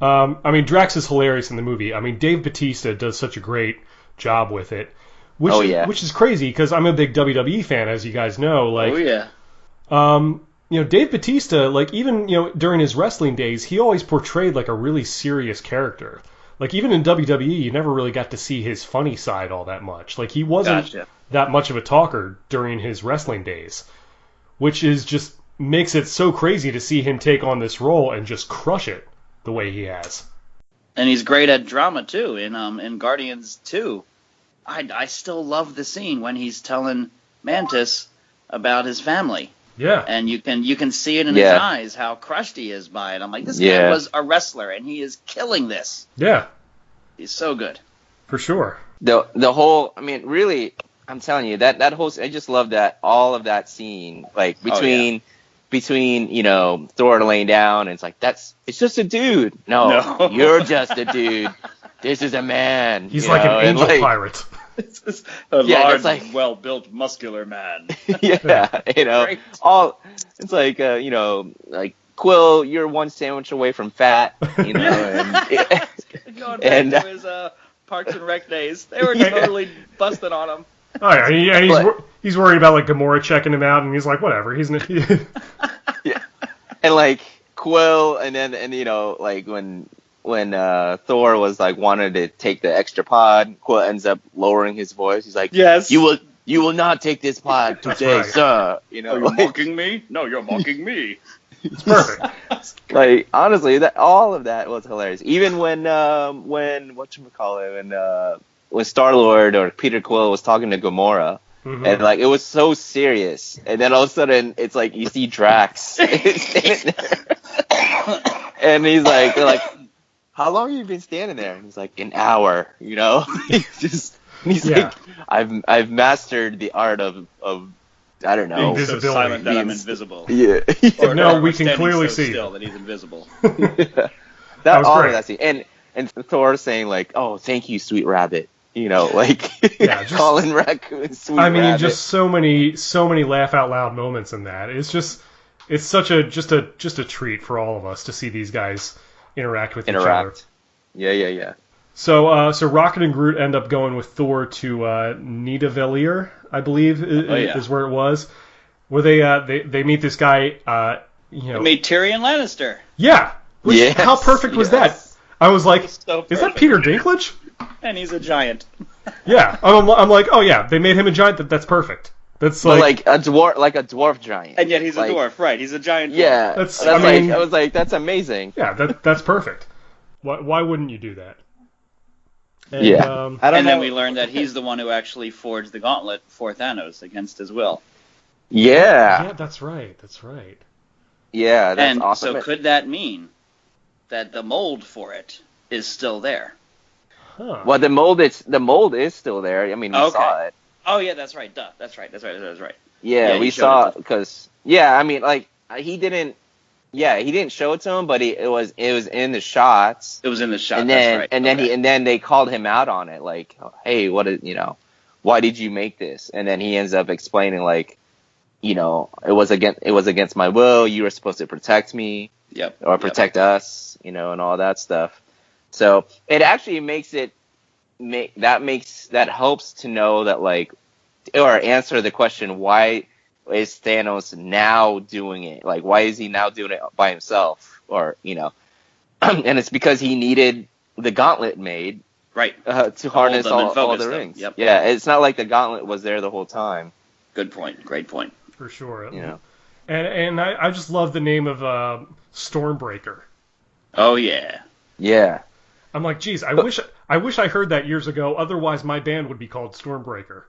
I mean, Drax is hilarious in the movie. I mean, Dave Bautista does such a great job with it. Which is crazy because I'm a big WWE fan, as you guys know. Dave Bautista, even during his wrestling days, he always portrayed a really serious character. Even in WWE, you never really got to see his funny side all that much. He wasn't that much of a talker during his wrestling days, which is just makes it so crazy to see him take on this role and just crush it the way he has. And he's great at drama too. In Guardians 2. I still love the scene when he's telling Mantis about his family. Yeah. And you can see it in his eyes how crushed he is by it. I'm like, this guy was a wrestler and he is killing this. Yeah. He's so good. For sure. The whole, I mean, really, I'm telling you, that whole, I just love all of that scene, between Thor laying down, and it's just a dude. No. You're just a dude. This is a man. He's like an angel pirate. It's a large, well-built, muscular man. Great. Quill, you're one sandwich away from fat, Going back to his Parks and Rec days, they were totally busting on him. Oh yeah, and he's worried about Gamora checking him out, and he's like, whatever, he's yeah, and Quill, when Thor was wanted to take the extra pod, Quill ends up lowering his voice. He's like, "Yes, you will not take this pod today, right. sir." Are you mocking me? No, you're mocking me. It's perfect. Honestly, all of that was hilarious. Even when whatchamacallit, when Star-Lord or Peter Quill was talking to Gamora, Mm-hmm. And like it was so serious, and then all of a sudden it's like you see Drax, and he's like, they're like, how long have you been standing there? And he's like, an hour, you know. He's like, I've mastered the art of I don't know, Invisibility. So silent that I'm invisible. Yeah. Or no, we can standing clearly so see. still that he's invisible. That was all great. of that scene, and Thor saying like, oh, thank you, sweet rabbit. You know, like calling raccoon sweet rabbit. I mean, just so many laugh out loud moments in that. It's such a treat for all of us to see these guys interact with each other. Yeah. So Rocket and Groot end up going with Thor to Nidavellir, I believe is where it was, where they meet this guy. They meet Tyrion Lannister. Yeah. How perfect was that? I was like, So is that Peter Dinklage? And he's a giant. Yeah, I'm like, oh yeah, they made him a giant. That's perfect. That's like a dwarf giant. And yet he's a dwarf, right? He's a giant dwarf. Yeah, I was like, that's amazing. Yeah, that's perfect. Why wouldn't you do that? And, yeah. And then we learned that he's the one who actually forged the gauntlet for Thanos against his will. Yeah. Yeah, that's right. Yeah, that's and awesome. So could that mean that the mold for it is still there? Huh. Well, the mold is still there. I mean, we saw it. Oh yeah, that's right. Duh, that's right. Yeah, we saw it because I mean, like he didn't show it to him, but it was in the shots. It was in the shot. And then that's right. and then they called him out on it, like, hey, why did you make this? And then he ends up explaining like, it was against my will. You were supposed to protect me, or protect us, and all that stuff. So it actually that helps to know that, like, or answer the question, why is Thanos now doing it? Like, why is he now doing it by himself? Or, and it's because he needed the gauntlet made, right, to harness all the rings. Yep. Yeah, it's not like the gauntlet was there the whole time. Good point. Great point. For sure. And I just love the name of Stormbreaker. Oh yeah. Yeah. I'm like, geez, I wish I heard that years ago. Otherwise, my band would be called Stormbreaker.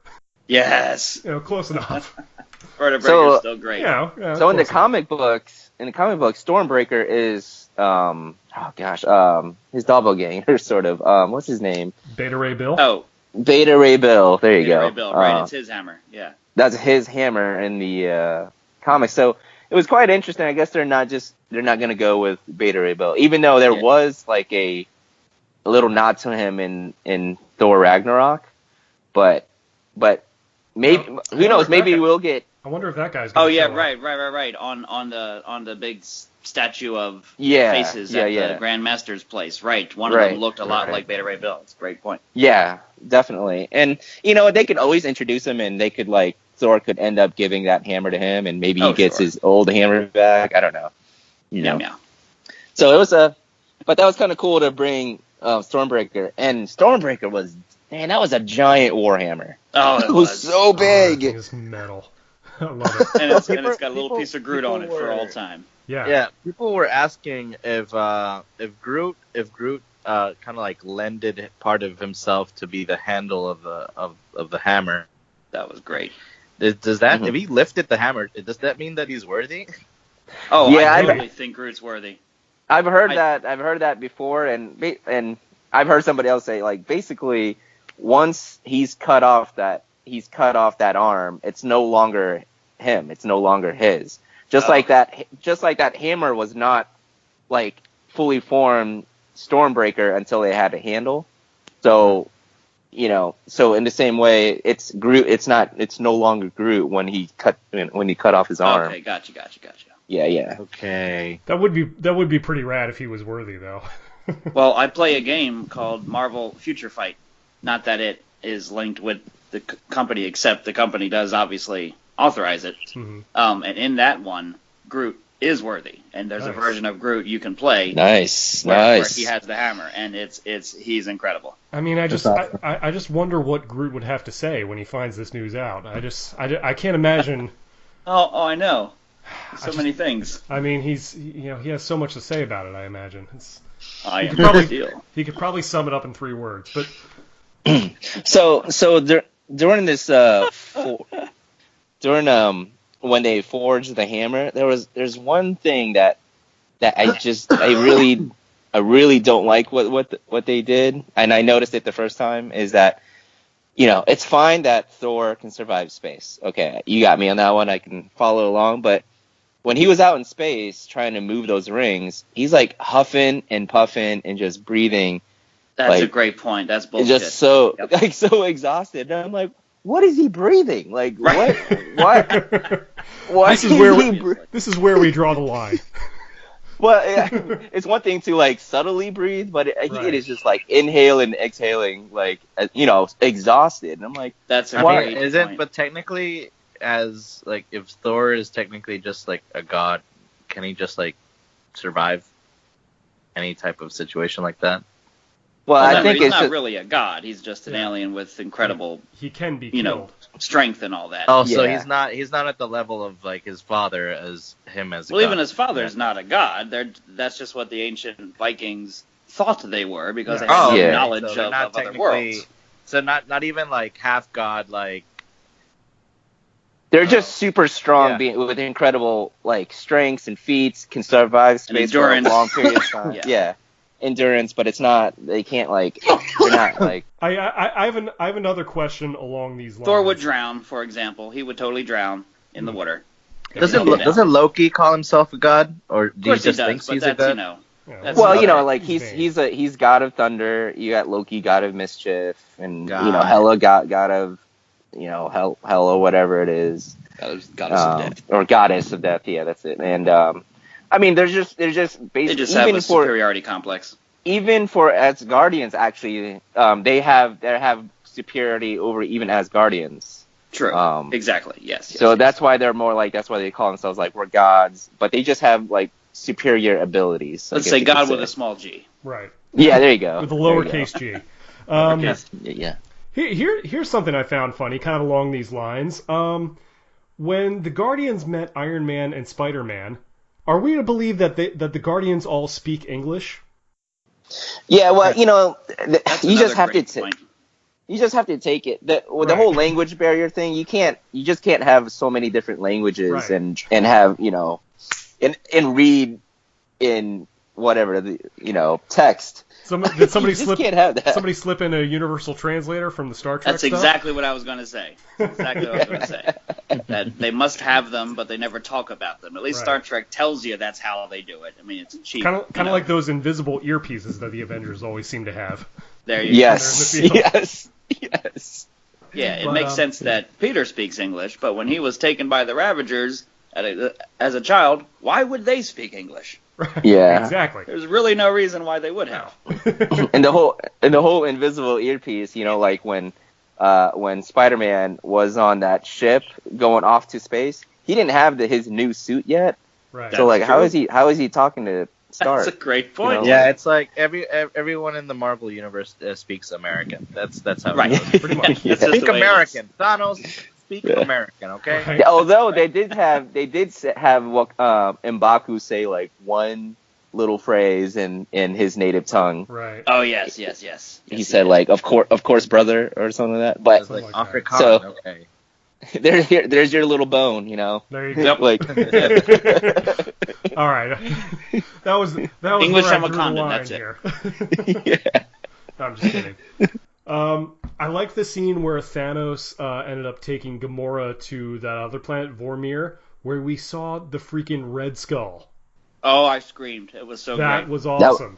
Yes. Close enough. Vertebraker's still great. Yeah. So in the comic books, Stormbreaker is his doppelganger sort of. What's his name? Beta Ray Bill. Oh, Beta Ray Bill. There you Beta go. Ray Bill. Right, it's his hammer. Yeah. That's his hammer in the comics. So it was quite interesting. I guess they're not going to go with Beta Ray Bill, even though there was like a little nod to him in Thor Ragnarok, but maybe who knows? Maybe we'll get. I wonder if that guy's. Oh gonna yeah, show right. On the big statue of faces at the Grand Master's place. Right. One of them looked a lot like Beta Ray Bill. It's a great point. Yeah, definitely. And they could always introduce him, and they could Thor could end up giving that hammer to him, and maybe he gets his old hammer back. I don't know. Yeah. So it was but that was kind of cool to bring Stormbreaker, and Stormbreaker that was a giant warhammer. Oh, it was so big. It's metal. I love it. And it's got a little piece of Groot on it for all time. Yeah. Yeah. People were asking if Groot kind of like lended part of himself to be the handle of the hammer. That was great. Does that if he lifted the hammer, does that mean that he's worthy? Oh yeah, I really think Groot's worthy. I've heard that before, and I've heard somebody else say, like, basically once he's cut off that arm, it's no longer him, it's no longer his. Just like that hammer was not like fully formed Stormbreaker until they had a handle. So so in the same way, it's Groot. It's no longer Groot when he cut off his arm. Okay, gotcha. Yeah. Okay. That would be pretty rad if he was worthy, though. Well, I play a game called Marvel Future Fight. Not that it is linked with the company, except the company does obviously authorize it. Mm-hmm. And in that one, Groot is worthy, and there's a version of Groot you can play. Nice. Where he has the hammer, and he's incredible. I mean, I just wonder what Groot would have to say when he finds this news out. I can't imagine. Oh, I know. Many things. I mean, he has so much to say about it. I imagine. He could probably sum it up in 3 words, but So during this when they forged the hammer, there's one thing that I really don't like what they did, and I noticed it the first time, is that, it's fine that Thor can survive space. Okay, you got me on that one. I can follow along, but when he was out in space trying to move those rings, he's like huffing and puffing and just breathing. That's a great point. That's bullshit. Just so so exhausted. And I'm like, what is he breathing? Like, what? What? This is where we draw the line. Well, it's one thing to like subtly breathe, but it is just like inhaling and exhaling, like exhausted. And I'm like, that's a great point. But technically, as like, if Thor is technically just like a god, can he just like survive any type of situation like that? Well, I think he's not really a god. He's just an alien with incredible. He can be killed. Strength and all that. Oh, so he's not at the level of like his father as him as a god. Even his father is not a god. That's just what the ancient Vikings thought they were, because they had no knowledge of other worlds. So not even like half god, like. They're just super strong, with incredible like strengths and feats, can survive space for a long period of time. Endurance, but it's not. They can't like. They're not like. I have another question along these lines. Thor would drown, for example. He would totally drown in the water. Doesn't Loki call himself a god, or do you just think he's a god? He's god of thunder. You got Loki, god of mischief, and Hela, god of Hela, whatever it is. Goddess of death. Or goddess of death. Yeah, that's it. And I mean, they're just basically, they just have a superiority complex. Even for Asgardians, actually, they have superiority over even Asgardians. True. Exactly. Yes. So that's why they're more like. That's why they call themselves like we're gods, but they just have like superior abilities. Let's say God with a small g. Right. Yeah. There you go. With a lowercase g. Yeah. Here's something I found funny, kind of along these lines. When the Guardians met Iron Man and Spider-Man, are we to believe that the Guardians all speak English? Yeah, well, you just have to take it. The whole language barrier thing. You just can't have so many different languages and have and read in whatever text. Did somebody can't have that. Somebody slip in a universal translator from the Star Trek That's exactly what I was going to say. That they must have them, but they never talk about them. At least Star Trek tells you that's how they do it. I mean, it's cheap. Kind of like those invisible earpieces that the Avengers always seem to have. There you go. Yes. Yeah, it makes sense that Peter speaks English, but when he was taken by the Ravagers as a child, why would they speak English? Yeah, exactly. There's really no reason why they would have. And the whole invisible earpiece, like when Spider-Man was on that ship going off to space, he didn't have his new suit yet. Right. So how is he talking to Stark? That's a great point. Yeah, it's like everyone in the Marvel universe speaks American. That's how it goes. Pretty much. Speak American. Thanos. Speak American, okay? Right. Yeah, although they did have M'Baku say like one little phrase in his native tongue. Right. Oh yes. He said like of course, brother, or something like that. But like Afrikaans, okay. There's your little bone, There you go. Like. All right. That was English where I I'm a drew condom. the line That's here. Yeah. No, I'm just kidding. I like the scene where Thanos ended up taking Gamora to that other planet, Vormir, where we saw the freaking Red Skull. Oh, I screamed. It was so great. That was awesome.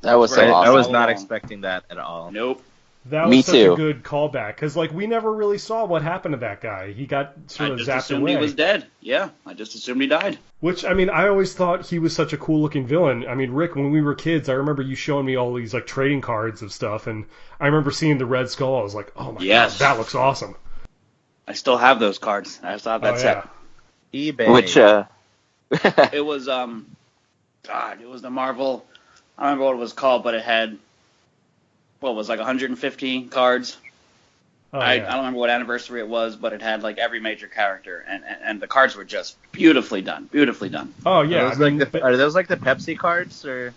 That was so awesome. I was not expecting that at all. Nope. That was such a good callback, because we never really saw what happened to that guy. He got sort of zapped away. I just assumed he was dead. Yeah, I just assumed he died. Which, I mean, I always thought he was such a cool-looking villain. I mean, Rick, when we were kids, I remember you showing me all these trading cards of stuff, and I remember seeing the Red Skull. I was like, oh my god, that looks awesome. I still have those cards. I still have that set. eBay. Which it was it was the Marvel. I don't remember what it was called, but it had. What was 150 cards? I don't remember what anniversary it was, but it had every major character, and the cards were just beautifully done. Oh yeah, are those like the Pepsi cards or?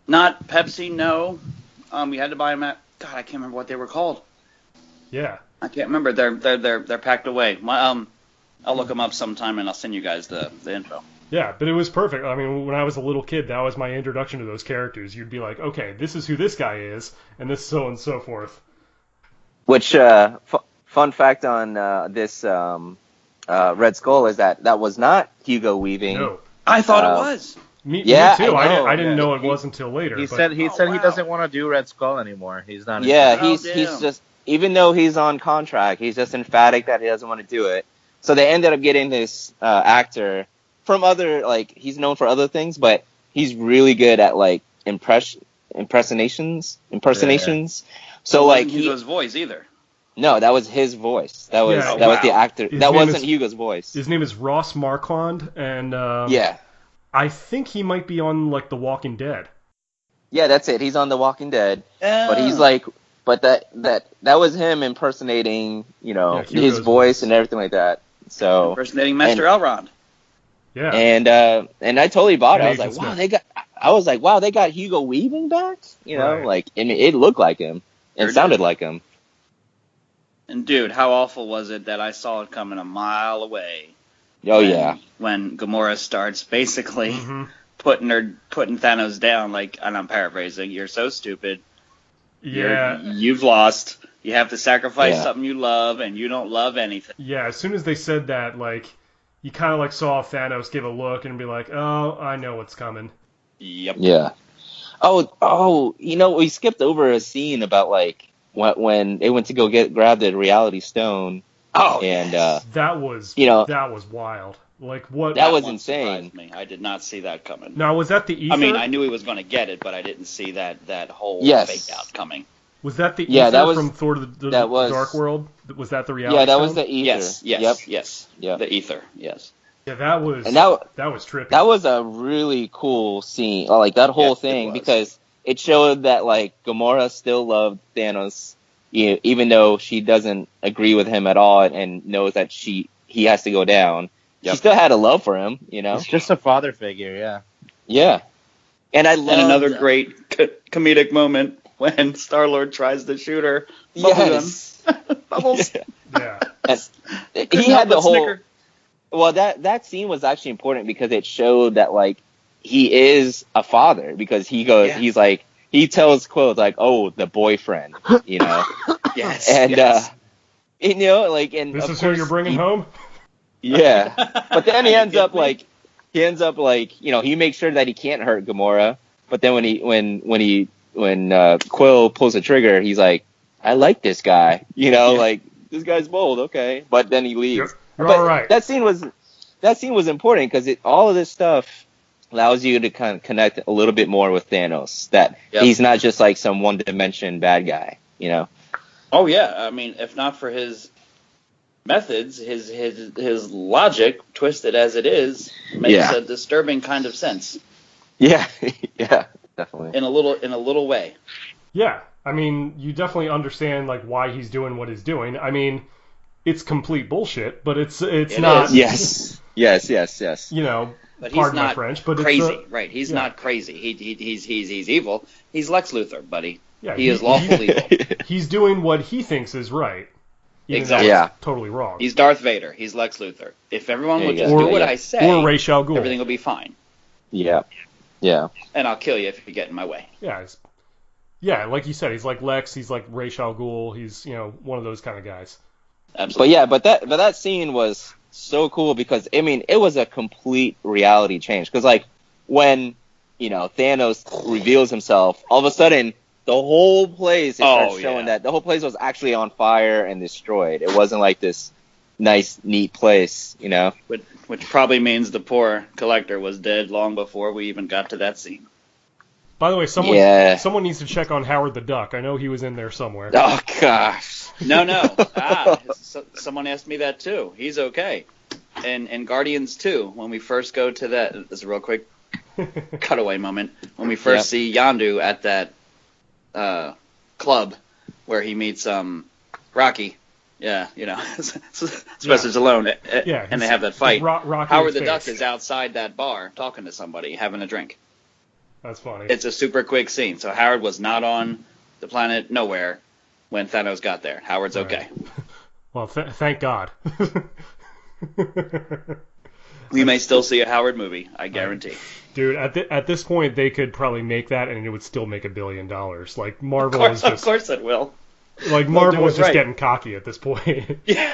Not Pepsi, no. You had to buy them at. God, I can't remember what they were called. Yeah. I can't remember. They're packed away. I'll look them up sometime and I'll send you guys the info. Yeah, but it was perfect. I mean, when I was a little kid, that was my introduction to those characters. You'd be like, okay, this is who this guy is, and this so and so forth. Which fun fact on this Red Skull is that was not Hugo Weaving. No. I thought it was. Me Yeah, too. I know. I didn't know it was until later. He but... said he wow. doesn't want to do Red Skull anymore. He's not. Yeah, interested. he's damn. just, even though he's on contract, he's just emphatic that he doesn't want to do it. So they ended up getting this actor from other, like, he's known for other things, but he's really good at, like, impersonations. So, like, Hugo's voice either. no, that was his voice. That was Yeah, was the actor. His That name wasn't is- Hugo's voice. His name is Ross Marquand, and Yeah. I think he might be on, like, The Walking Dead. Yeah, that's it. He's on The Walking Dead. Yeah. But he's like, but that was him impersonating, Yeah, his Hugo's voice and everything like that. So, impersonating Master Elrond. Yeah. and I totally bought it. And I was Agent like, wow, they got Hugo Weaving back. Right. Like, and it looked like him. It Sure sounded did. like him. And dude, how awful was it that I saw it coming a mile away? Oh when- yeah. When Gamora starts basically Mhm. putting Thanos down, like, and I'm paraphrasing, you're so stupid. Yeah. You've lost. You have to sacrifice Yeah. something you love, and you don't love anything. Yeah, as soon as they said that, like, you kind of, like, saw Thanos give a look and be like, oh, I know what's coming. Yep. Yeah. Oh, we skipped over a scene about, like, when they went to go grab the Reality Stone. Oh, And, yes. That was, that was wild. Like, what? That was one insane. surprised me. I did not see that coming. Now, was that the ether? I mean, I knew he was going to get it, but I didn't see that whole Yes. fake out coming. Was that the Yeah, ether that was- from Thor the that was- Dark World? Was that the reality Yeah, that stone? was the ether. Yes. Yep. Yes. The ether. Yes. Yeah, that was, And that was trippy. that was a really cool scene. Like, that whole Yes, it thing, was. because it showed that, like, Gamora still loved Thanos, even though she doesn't agree with him at all and knows that he has to go down. Yep. She still had a love for him, It's just a father figure, yeah. Yeah. And I love And another great comedic moment when Star-Lord tries to shoot her. Yes. Bubbles. Yeah. He Couldn't had help the but whole. snicker. Well, that scene was actually important because it showed that, like, he is a father, because he goes, Yeah. he's like, he tells Quill, like, oh, the boyfriend, Yes. and yes. like, and This of is who course you're bringing home? Yeah, but then he You ends get up me? like, he makes sure that he can't hurt Gamora, but then when Quill pulls the trigger, he's like, I like this guy, like, this guy's bold, okay, but then he leaves. You're But all right. That scene was important because all of this stuff allows you to kind of connect a little bit more with Thanos. That Yep. he's not just like some one-dimension bad guy, Oh yeah, I mean, if not for his methods, his logic, twisted as it is, makes Yeah. a disturbing kind of sense Yeah, yeah, definitely. in a little way. Yeah. I mean, you definitely understand, like, why he's doing what he's doing. I mean, it's complete bullshit, but it's It not, is. Yes. But he's pardon my not French, but crazy, it's right? He's yeah. not crazy. He's evil. He's Lex Luthor, buddy. yeah, He is lawfully evil. he's doing what he thinks is right. Even Exactly. though Yeah. it's totally wrong. He's Darth Vader. He's Lex Luthor. If everyone There would you just go. do Or- what yeah. I say, Or Ra's al Ghul. everything will be fine. Yeah. And I'll kill you if you get in my way. Yeah, like you said, he's like Lex, he's like Ra's al Ghul, he's, one of those kind of guys. Absolutely. But that scene was so cool because, I mean, it was a complete reality change. Because, like, when, Thanos reveals himself, all of a sudden, the whole place starts showing that the whole place was actually on fire and destroyed. It wasn't like this nice, neat place, Which probably means the poor collector was dead long before we even got to that scene. By the way, Yeah. someone needs to check on Howard the Duck. I know he was in there somewhere. Oh, gosh. No. Someone asked me that too. He's okay. And in Guardians 2, when we first go to that, this is a real quick cutaway moment. When we first see Yondu at that club where he meets Rocky. Yeah, Sylvester Stallone. Yeah, and they have that fight. Rocky Howard his the Duck face. is outside that bar talking to somebody, having a drink. That's funny. It's a super quick scene. So Howard was not on the planet nowhere when Thanos got there. Howard's okay. Well, thank God. We may still see a Howard movie, I guarantee. Dude, at this point, they could probably make that, and it would still make $1 billion. Like Marvel is just, of course it will. Like Marvel is just getting cocky at this point. Yeah.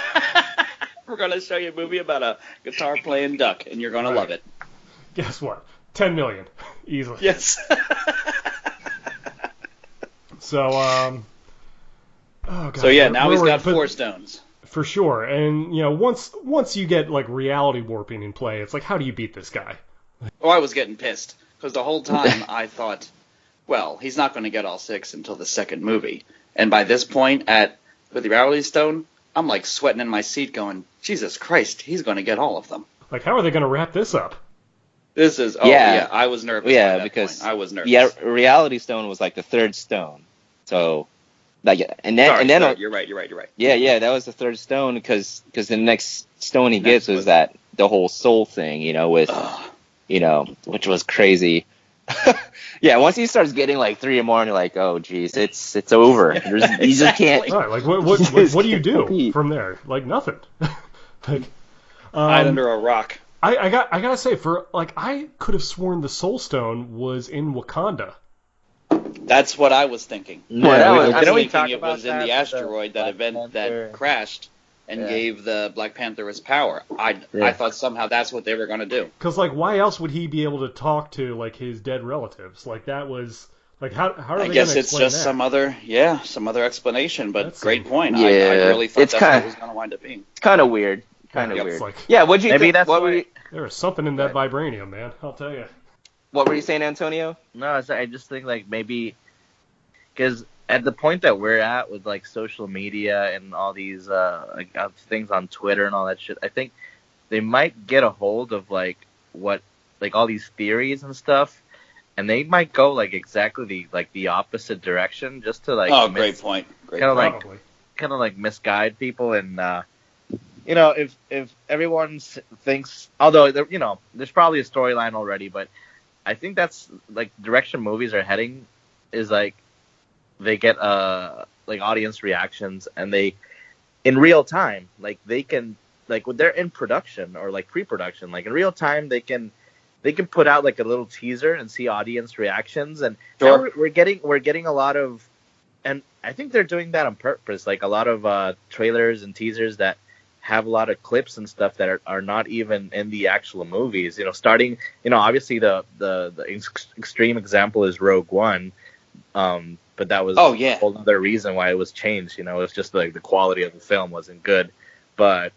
We're gonna show you a movie about a guitar playing duck, and you're gonna love it. Guess what? 10 million, easily. Yes. So, oh God. So yeah, now he's got 4 stones. For sure, and you know, once you get like reality warping in play, it's like, how do you beat this guy? Oh, I was getting pissed because the whole time I thought, well, he's not going to get all 6 until the second movie, and by this point with the reality stone, I'm like sweating in my seat, going, Jesus Christ, he's going to get all of them. Like, how are they going to wrap this up? This is I was nervous. Yeah, by that because point. I was nervous. Yeah, reality stone was like the 3rd stone, so. Like, and then you're right. Yeah, that was the 3rd stone because the next stone he gets was that the whole soul thing, with which was crazy. Yeah, once he starts getting like 3 or more, and you're like, oh geez, it's over. Exactly. You just can't. Right, like what do you do from there? Like nothing. Like hide under a rock. I gotta say, I could have sworn the Soul Stone was in Wakanda. That's what I was thinking. Yeah, I was didn't we thinking talk it about was in the asteroid, that event that crashed and gave the Black Panther his power. I thought somehow that's what they were going to do. Because, like, why else would he be able to talk to, like, his dead relatives? Like, that was... Like, how are they going to explain that? I guess it's just some other explanation, but That's great point. Yeah, I really thought it's that's what it was going to wind up being. It's kind of weird. Weird. Like, Yeah, what'd you Maybe think? that's why... There was something in that vibranium, man. I'll tell you. What were you saying, Antonio? No, I just think, like, maybe... Because at the point that we're at with, like, social media and all these things on Twitter and all that shit, I think they might get a hold of, like, all these theories and stuff, and they might go, like, exactly the opposite direction just to, like... Oh, great point. Kind of like misguide people, and, if everyone thinks... Although, there's probably a storyline already, but I think that's, like, direction movies are heading is, like, they get like audience reactions, and they in real time, like they can, like when they're in production or like pre-production, like in real time they can put out like a little teaser and see audience reactions, and sure. we're getting a lot of, and I think they're doing that on purpose, like a lot of trailers and teasers that have a lot of clips and stuff that are not even in the actual movies. Starting, obviously the extreme example is Rogue One. But that was a whole other reason why it was changed. It was just like the quality of the film wasn't good. But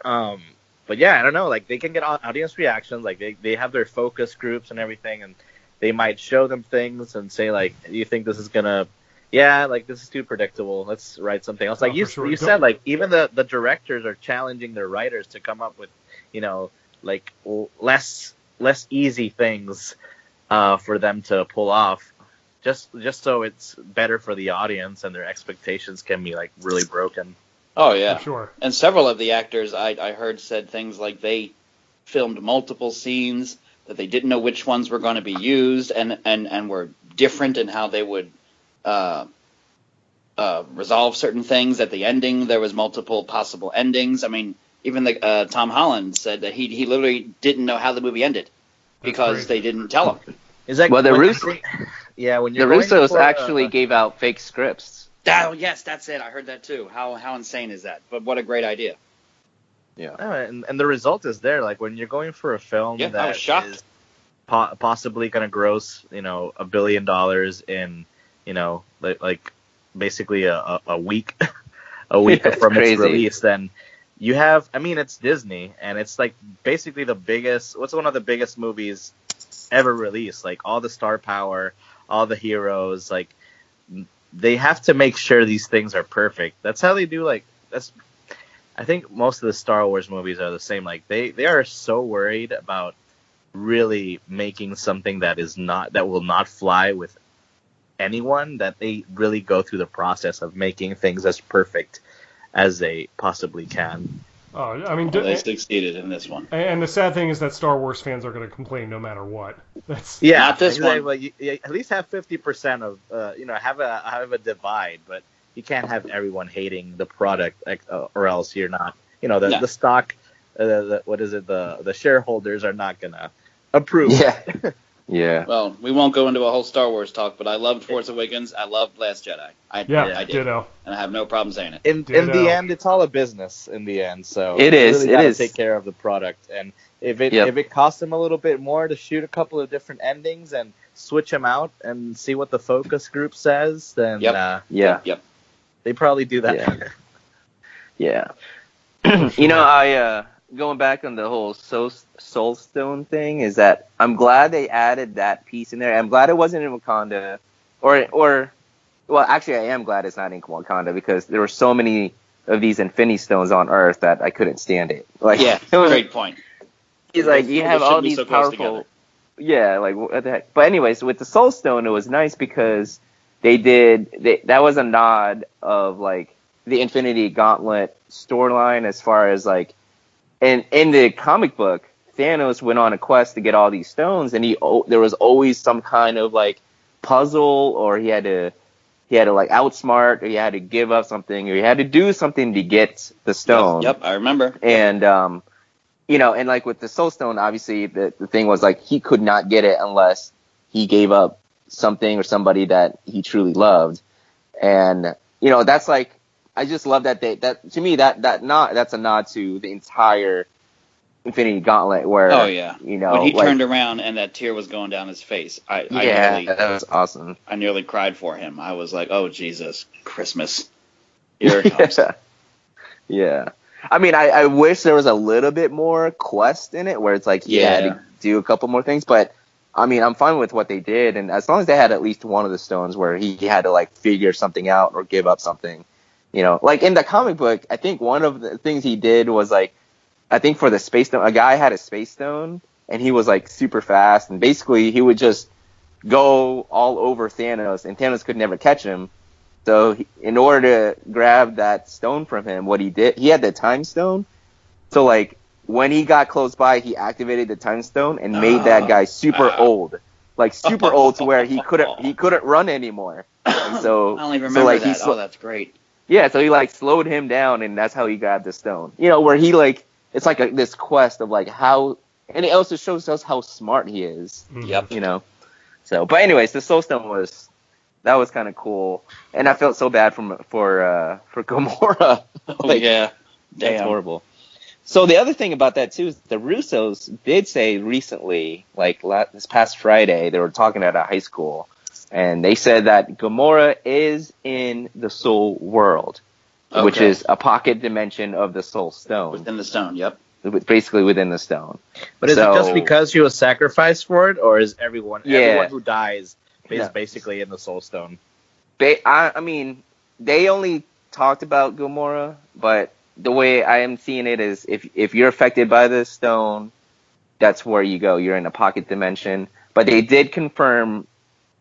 yeah, I don't know. Like they can get audience reactions. Like they have their focus groups and everything, and they might show them things and say like, "Do you think this is gonna? Yeah, like this is too predictable. Let's write something else." Like you said, like even the directors are challenging their writers to come up with, like less easy things for them to pull off. Just so it's better for the audience and their expectations can be like really broken. Oh yeah, for sure. And several of the actors I heard said things like they filmed multiple scenes, that they didn't know which ones were going to be used, and were different in how they would resolve certain things. At the ending, there was multiple possible endings. I mean, even Tom Holland said that he literally didn't know how the movie ended because they didn't tell him. Is that well, the Russo? Yeah, when the Russos actually gave out fake scripts. Oh yes, that's it. I heard that too. How insane is that? But what a great idea. Yeah. And the result is there. Like when you're going for a film that is possibly going to gross, $1 billion in, like basically a week, from its release, then you have. I mean, it's Disney, and it's like basically the biggest. What's one of the biggest movies ever released? Like all the star power, all the heroes, like they have to make sure these things are perfect. That's how they do. Like I think most of the Star Wars movies are the same. Like they are so worried about really making something that will not fly with anyone, that they really go through the process of making things as perfect as they possibly can. Oh, I mean, they succeeded in this one. And the sad thing is that Star Wars fans are going to complain no matter what. Not this one. Like, at least have 50% of, have a divide. But you can't have everyone hating the product, or else you're not, the No. stock, the shareholders are not gonna approve. Yeah. Yeah. Well, we won't go into a whole Star Wars talk, but I loved Force Awakens. I loved Last Jedi. I did. Ditto. And I have no problem saying it. In the end, it's all a business. In the end, so It is, You really it gotta is. take care of the product, and if Yep. it costs them a little bit more to shoot a couple of different endings and switch them out and see what the focus group says, then Yeah. Yep. they probably do that. Yeah. I going back on the whole Soul Stone thing is that I'm glad they added that piece in there. I'm glad it wasn't in Wakanda, or well, actually, I am glad it's not in Wakanda because there were so many of these Infinity Stones on Earth that I couldn't stand it. Like, Yeah, it was, great point. He's like, you have all shouldn't be these so close powerful. Yeah, like what the heck? But anyways, with the Soul Stone, it was nice because that was a nod of like the Infinity Gauntlet storyline as far as like, and in the comic book, Thanos went on a quest to get all these stones, and there was always some kind of like puzzle, or he had to like outsmart, or he had to give up something, or he had to do something to get the stone. Yep, I remember. And and like with the Soul Stone, obviously the thing was like he could not get it unless he gave up something or somebody that he truly loved. And that's like, I just love that to me that's a nod to the entire Infinity Gauntlet where when he turned around and that tear was going down his face, that was awesome. I nearly cried for him. I was like, oh Jesus, Christmas, here it comes. Yeah. I mean, I wish there was a little bit more quest in it where it's like he had to do a couple more things, but I mean, I'm fine with what they did, and as long as they had at least one of the stones where he had to like figure something out or give up something, like in the comic book, I think one of the things he did was like, I think for the space stone, a guy had a space stone and he was like super fast, and basically he would just go all over Thanos, and Thanos could never catch him. So in order to grab that stone from him, what he did, he had the time stone. So like when he got close by, he activated the time stone and made that guy super old, like super old to where he couldn't run anymore. And so I don't even remember that. That's great. Yeah, so he like slowed him down, and that's how he grabbed the stone. Where he like, it's like this quest of like how, and it also shows us how smart he is. Yep. So, but anyways, the Soul Stone was kind of cool, and I felt so bad for Gamora. Like, yeah, that's damn, horrible. So the other thing about that too is the Russos did say recently, like this past Friday, they were talking at a high school, and they said that Gamora is in the Soul World, which is a pocket dimension of the Soul Stone. Within the stone, yep. Basically within the stone. But is it just because she was sacrificed for it, or is everyone who dies is basically in the Soul Stone? I mean, they only talked about Gamora, but the way I am seeing it is if you're affected by the stone, that's where you go. You're in a pocket dimension. But they did confirm,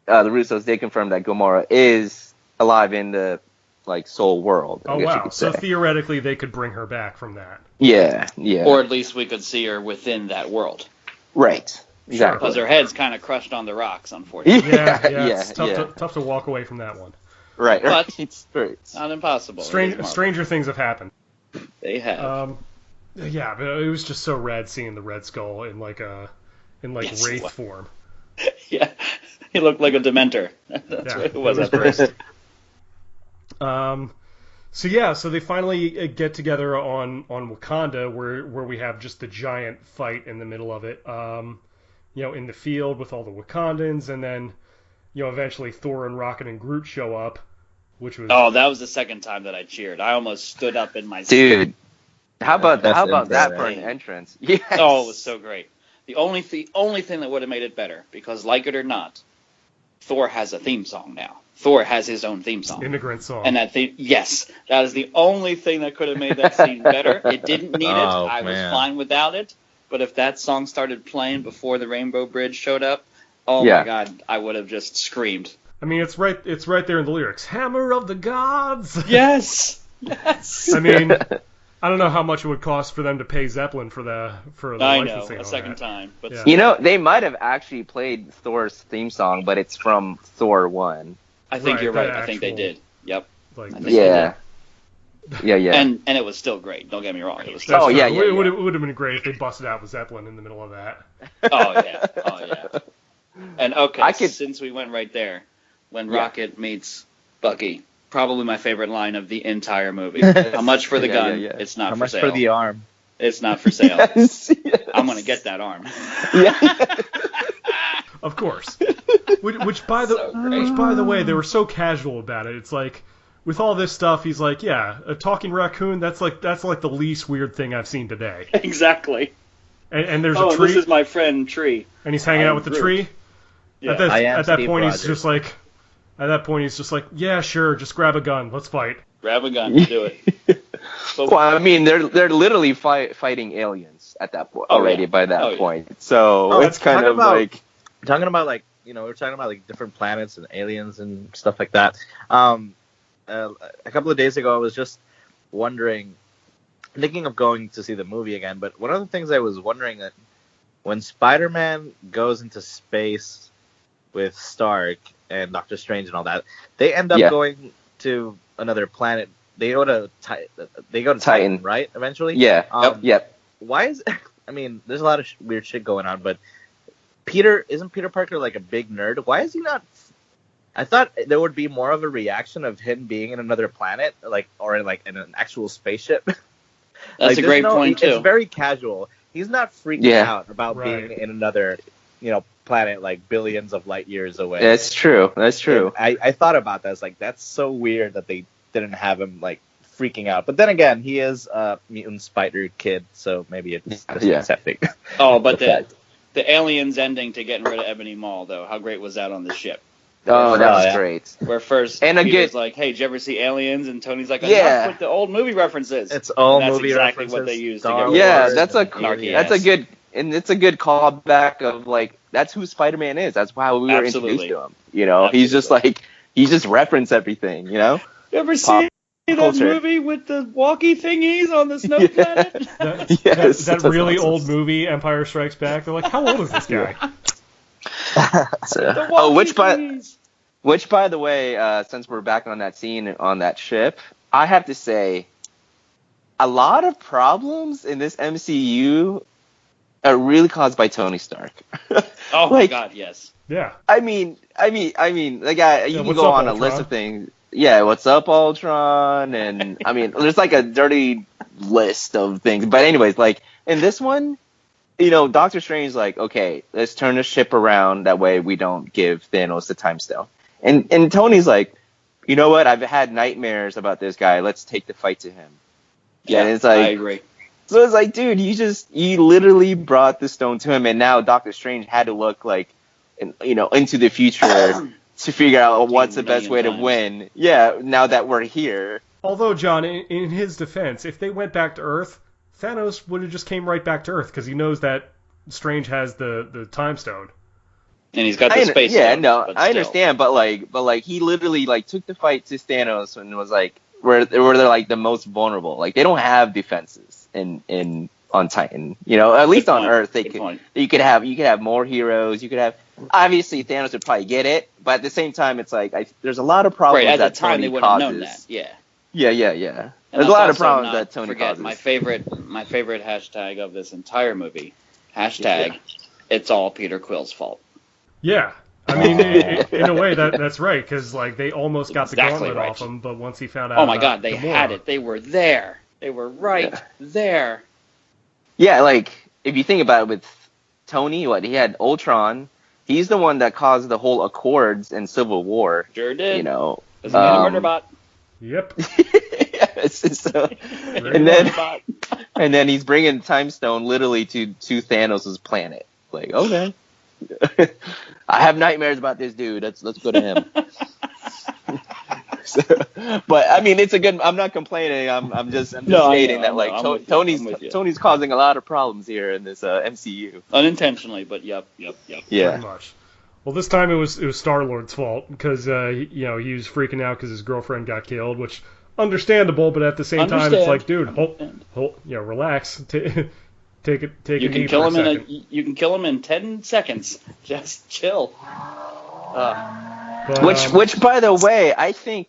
the Russos did confirm that Gamora is alive in the like Soul World. Oh wow! So theoretically, they could bring her back from that. Yeah. Or at least we could see her within that world. Right. Exactly. Because her head's kind of crushed on the rocks, unfortunately. Yeah. It's tough to walk away from that one. Right. But it's not impossible. Stranger things have happened. They have. Yeah, but it was just so rad seeing the Red Skull in Wraith form. Yeah, he looked like a Dementor. That's what it was at first. So they finally get together on Wakanda, where we have just the giant fight in the middle of it. In the field with all the Wakandans, and then eventually Thor and Rocket and Groot show up, which was that was the second time that I cheered. I almost stood up in my seat. Dude, how about that for an entrance? Yes. Oh, it was so great. The only thing that would have made it better, because like it or not, Thor has a theme song now. Thor has his own theme song. Immigrant song. And that is the only thing that could have made that scene better. It didn't need it. I was fine without it. But if that song started playing before the Rainbow Bridge showed up, my God, I would have just screamed. I mean, it's right there in the lyrics. Hammer of the gods. Yes. I mean, I don't know how much it would cost for them to pay Zeppelin for the licensing. A second time. But they might have actually played Thor's theme song, but it's from Thor 1. I think you're right. I think they did. Yep. Like, I think Yeah. Yeah. And it was still great. Don't get me wrong. It was that's still true. yeah, It yeah. would have been great if they busted out with Zeppelin in the middle of that. Oh yeah. And okay, I could- since we went right there, when Yeah. Rocket meets Bucky, probably my favorite line of the entire movie. How much for the Yeah, gun? yeah. It's not How for much sale. for the arm? It's not for sale. Yes, yes. I'm gonna get that arm. Yeah. Of course. Which by the way, they were so casual about it. It's like, with all this stuff, he's like, yeah, a talking raccoon. That's like the least weird thing I've seen today. Exactly. And there's Oh, a tree, this is my friend Tree. and he's hanging out with the Groot. tree. Yeah. At that Steve point, Rogers. he's just like, yeah, sure, just grab a gun, let's fight. Grab a gun, do it. Well, I mean, they're literally fighting aliens at that point already. yeah. By that Oh, yeah. point, so it's kind of like Talking about like we're talking about like different planets and aliens and stuff like that. A couple of days ago, I was just thinking of going to see the movie again. But one of the things I was wondering that when Spider-Man goes into space with Stark and Doctor Strange and all that, they end up Yeah. going to another planet. They go to Titan, right? Eventually. yeah, yep. Why is? I mean, there's a lot of weird shit going on, but isn't Peter Parker like a big nerd? Why is he not? I thought there would be more of a reaction of him being in another planet, or in an actual spaceship. That's a great point too. It's very casual. He's not freaking out about Right. being in another, planet like billions of light years away. That's true. That's true. And I thought about that. I was like, that's so weird that they didn't have him like freaking out. But then again, he is a mutant spider kid, so maybe it's just accepting. Oh, but fact. the aliens ending to getting rid of Ebony Maw, though, how great was that on the ship? Oh, that was yeah. great. Where first And Peter's again- like, hey, did you ever see Aliens? And Tony's like, Yeah. enough with the old movie references. It's all And that's movie exactly references. what they use to Star get Wars, Yeah, that's a Snarky that's ass. a good and it's a good callback of like that's who Spider-Man is. That's how we were Absolutely. introduced to him. He's just like he just referenced everything. You ever Pop see that culture. movie with the walkie thingies on the snow planet? Yes, That that's really awesome. old movie, Empire Strikes Back. They're like, how old is this guy? The Oh, walkie thingies. which by the way, since we're back on that scene on that ship, I have to say, a lot of problems in this MCU are really caused by Tony Stark. Oh my Like- God, yes. Yeah. I mean, the guy. You can what's go up, on a Ultron? list of things. Yeah, what's up, Ultron? And I mean, there's like a dirty list of things. But anyways, like in this one, Doctor Strange's like, okay, let's turn the ship around. That way, we don't give Thanos the time stone. And Tony's like, you know what? I've had nightmares about this guy. Let's take the fight to him. Yeah, and it's like, I agree. so it's like, dude, you literally brought the stone to him, and now Doctor Strange had to look like, into the future to figure out what's the best way to win. Yeah, now that we're here. Although, John, in his defense, if they went back to Earth, Thanos would have just came right back to Earth because he knows that Strange has the time stone. And he's got the space. Yeah, stone, no, but I still. understand, but like he literally like took the fight to Thanos and was like where they're like the most vulnerable. Like they don't have defenses in on Titan. At least on point. Earth Good point. you could have more heroes. You could have obviously Thanos would probably get it, but at the same time it's like there's a lot of problems Right, at that the time Tony they wouldn't have causes. known that. Yeah. Yeah. And There's a lot of let's also problems not that Tony forget causes. my favorite hashtag of this entire movie. Hashtag, it's all Peter Quill's fault. Yeah. I mean, in a way, that's right, because like they almost got the Exactly gauntlet right. off him, but once he found out, Oh my God, they Gamora- had it. They were there. They were right there. Yeah, like if you think about it with Tony, he had Ultron. He's the one that caused the whole Accords and Civil War. Sure did. Doesn't Doesn't he a murder bot? Yep. Yes, so, and then he's bringing Time Stone literally to Thanos' planet. Like, okay, I have nightmares about this dude. Let's go to him. But I mean, it's a good. I'm not complaining. I'm just stating that like I'm with you. Tony's causing a lot of problems here in this MCU. Unintentionally, but yep. Yeah. Pretty much. Well, this time it was Star-Lord's fault because he was freaking out because his girlfriend got killed, which understandable, but at the same time it's like, dude, relax, take a You can knee kill for a him second. you can kill him in 10 seconds. Just chill. But, Which by the way, I think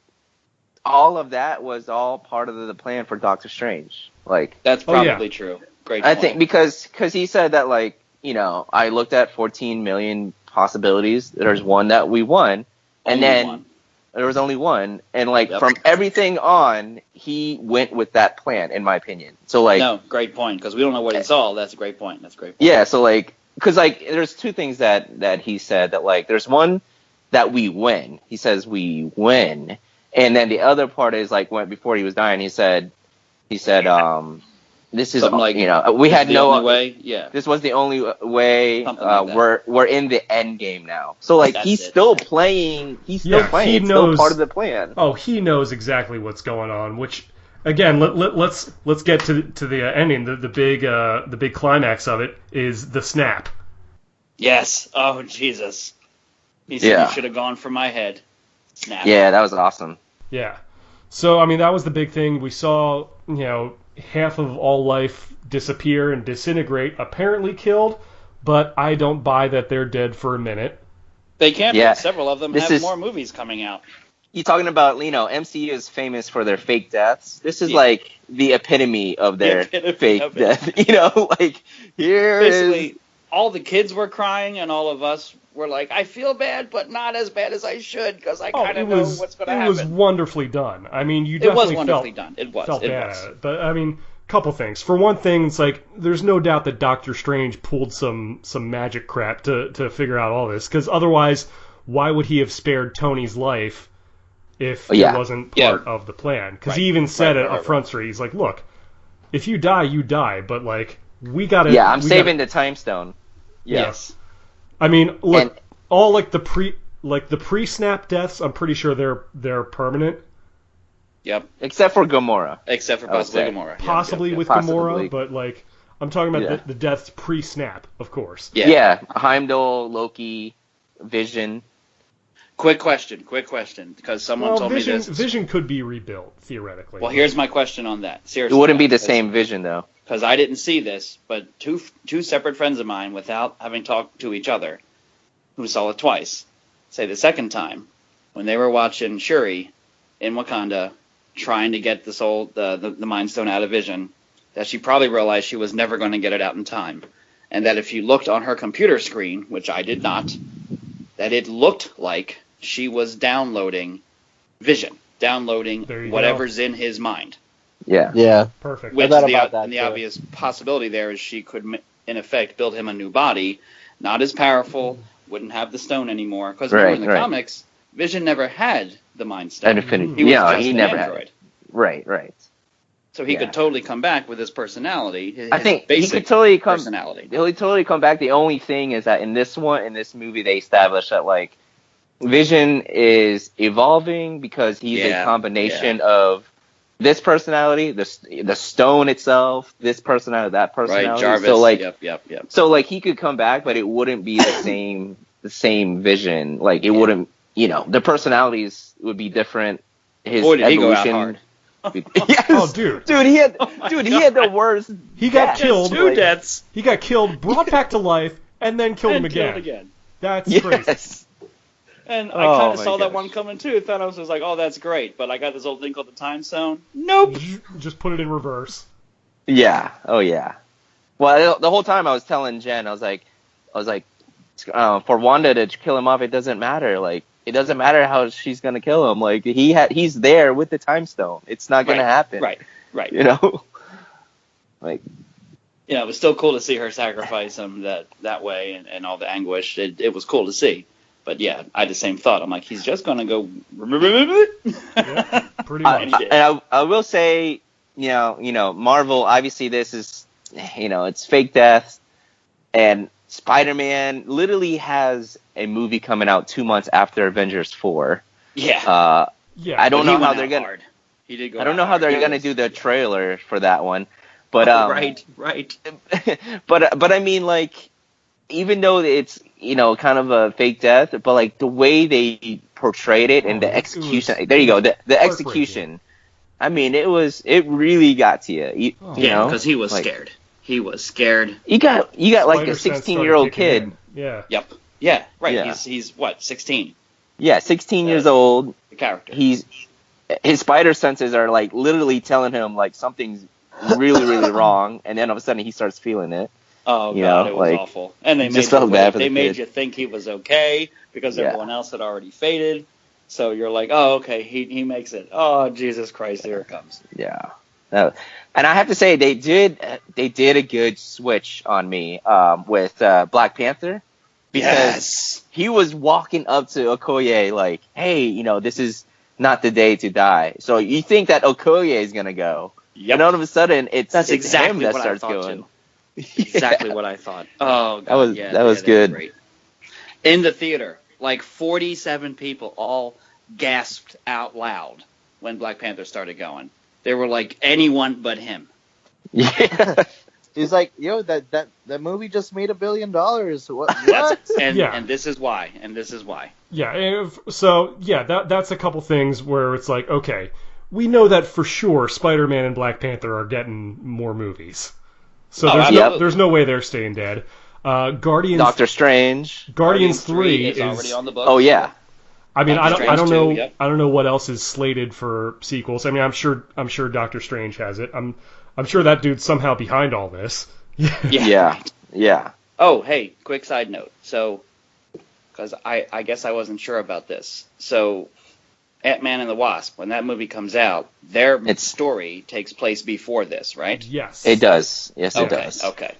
all of that was all part of the plan for Doctor Strange. Like, That's probably true. Great point. I think because he said that, like, I looked at 14 million possibilities. There's one that we won, and then there was only one, and like from everything on, he went with that plan, in my opinion. So like, no, great point, because we don't know what he saw. That's a great point. Yeah, so like, because like, there's two things that he said that, like, there's one that we win. He says we win, and then the other part is like before he was dying, he said, this is like, we had no only way. Yeah, this was the only way. Like we're in the end game now. So like, he's still playing. He's still playing. It's still part of the plan. Oh, he knows exactly what's going on. Which, again, let's get to the ending. The big climax of it is the snap. Yes. Oh, Jesus. He said, you should have gone for my head. Snap. Yeah, that was awesome. Yeah. So, I mean, that was the big thing. We saw, half of all life disappear and disintegrate, apparently killed, but I don't buy that they're dead for a minute. They can't be. Several of them have more movies coming out. You're talking about, MCU is famous for their fake deaths. This is like the epitome of their fake death. Like, here basically, all the kids were crying, and all of us were like, I feel bad, but not as bad as I should, because I kind of know what's going to happen. It was wonderfully done. I mean, you definitely felt bad at it. But, I mean, a couple things. For one thing, it's like, there's no doubt that Doctor Strange pulled some magic crap to figure out all this, because otherwise, why would he have spared Tony's life if it wasn't part of the plan? Because he even said it up front, he's like, look, if you die, you die, but, like, we gotta... Yeah, I'm saving the time stone. Yes. I mean, look, all like the pre-snap deaths, I'm pretty sure they're permanent. Yep. Except for Gamora. Except for possibly Gamora. Possibly with Gamora, but like, I'm talking about the deaths pre-snap, of course. Yeah. Heimdall, Loki, Vision. Quick question, because someone told me this. Vision could be rebuilt, theoretically. Well, here's my question on that. Seriously. It wouldn't be the same Vision, though. Because I didn't see this, but two separate friends of mine, without having talked to each other, who saw it twice, say the second time, when they were watching Shuri in Wakanda, trying to get the Mind Stone out of Vision, that she probably realized she was never going to get it out in time. And that if you looked on her computer screen, which I did not, that it looked like she was downloading Vision, downloading whatever's in his mind. Yeah. Perfect. Which the obvious possibility there is she could, in effect, build him a new body, not as powerful, wouldn't have the stone anymore. Because in the comics, Vision never had the Mind Stone. He never had it. Right. So he could totally come back with his personality. I think he could totally come back. The only thing is that in this movie, they established that, like, Vision is evolving because he's a combination of this personality, the stone itself, this personality, that personality. Right, Jarvis. So like, yep. So like, he could come back, but it wouldn't be the same Vision. Like, it wouldn't, the personalities would be different. His Boy, did evolution. He go out hard. Yes. Oh, dude, he had the worst. He got killed. Two deaths. He got killed, brought back to life, and then killed him again. That's crazy. And I kind of saw that one coming too. Thanos was like, "Oh, that's great," but I got this old thing called the Time Stone. Nope. Just put it in reverse. Yeah. Oh yeah. Well, the whole time I was telling Jen, I was like, for Wanda to kill him off, it doesn't matter. Like, it doesn't matter how she's gonna kill him. Like, he's there with the Time Stone. It's not gonna happen. Right. Like. Yeah, it was still cool to see her sacrifice him that way and all the anguish. It was cool to see. But yeah, I had the same thought. I'm like, he's just gonna go. Yeah, pretty much. And I will say, Marvel. Obviously, this is, it's fake death, and Spider-Man literally has a movie coming out 2 months after Avengers 4. Yeah. I don't know how they're gonna. Hard. He did go. I don't know how they're gonna do the trailer for that one, but right. But I mean, like, even though it's kind of a fake death, but like the way they portrayed it and the execution, there you go, the execution. I mean, it really got to you. Because he was scared. He was scared. You got like a 16-year-old kid. Yeah. Yep. Yeah. Right. Yeah. He's what, 16? Yeah, 16 years old. The character. He's his spider senses are like literally telling him like something's really, really wrong, and then all of a sudden he starts feeling it. Oh God, it was awful. And they just felt bad for the they made kid. you think he was okay because everyone else had already faded. So you're like, oh, okay, he makes it. Oh, Jesus Christ, here it comes. Yeah. And I have to say they did a good switch on me with Black Panther, because he was walking up to Okoye like, hey, this is not the day to die. So you think that Okoye is gonna go, and all of a sudden it's exactly him that what starts I thought going. Too. Exactly what I thought. Oh, God, that was good. Great. In the theater, like 47 people all gasped out loud when Black Panther started going. They were like anyone but him. Yeah. He's like, yo, that movie just made $1 billion. What? And this is why. And this is why. Yeah. So yeah, that's a couple things where it's like, okay, we know that for sure Spider-Man and Black Panther are getting more movies. So there's no way they're staying dead. Guardians. Doctor Strange. Guardians 3 is already on the books. Oh yeah. I mean, I don't know. Yep. I don't know what else is slated for sequels. I mean, I'm sure Doctor Strange has it. I'm sure that dude's somehow behind all this. Yeah. Oh, hey, quick side note. So, because I guess I wasn't sure about this. So, Ant-Man and the Wasp, when that movie comes out, their story takes place before this, right? Yes. It does. Yes, it does. Okay.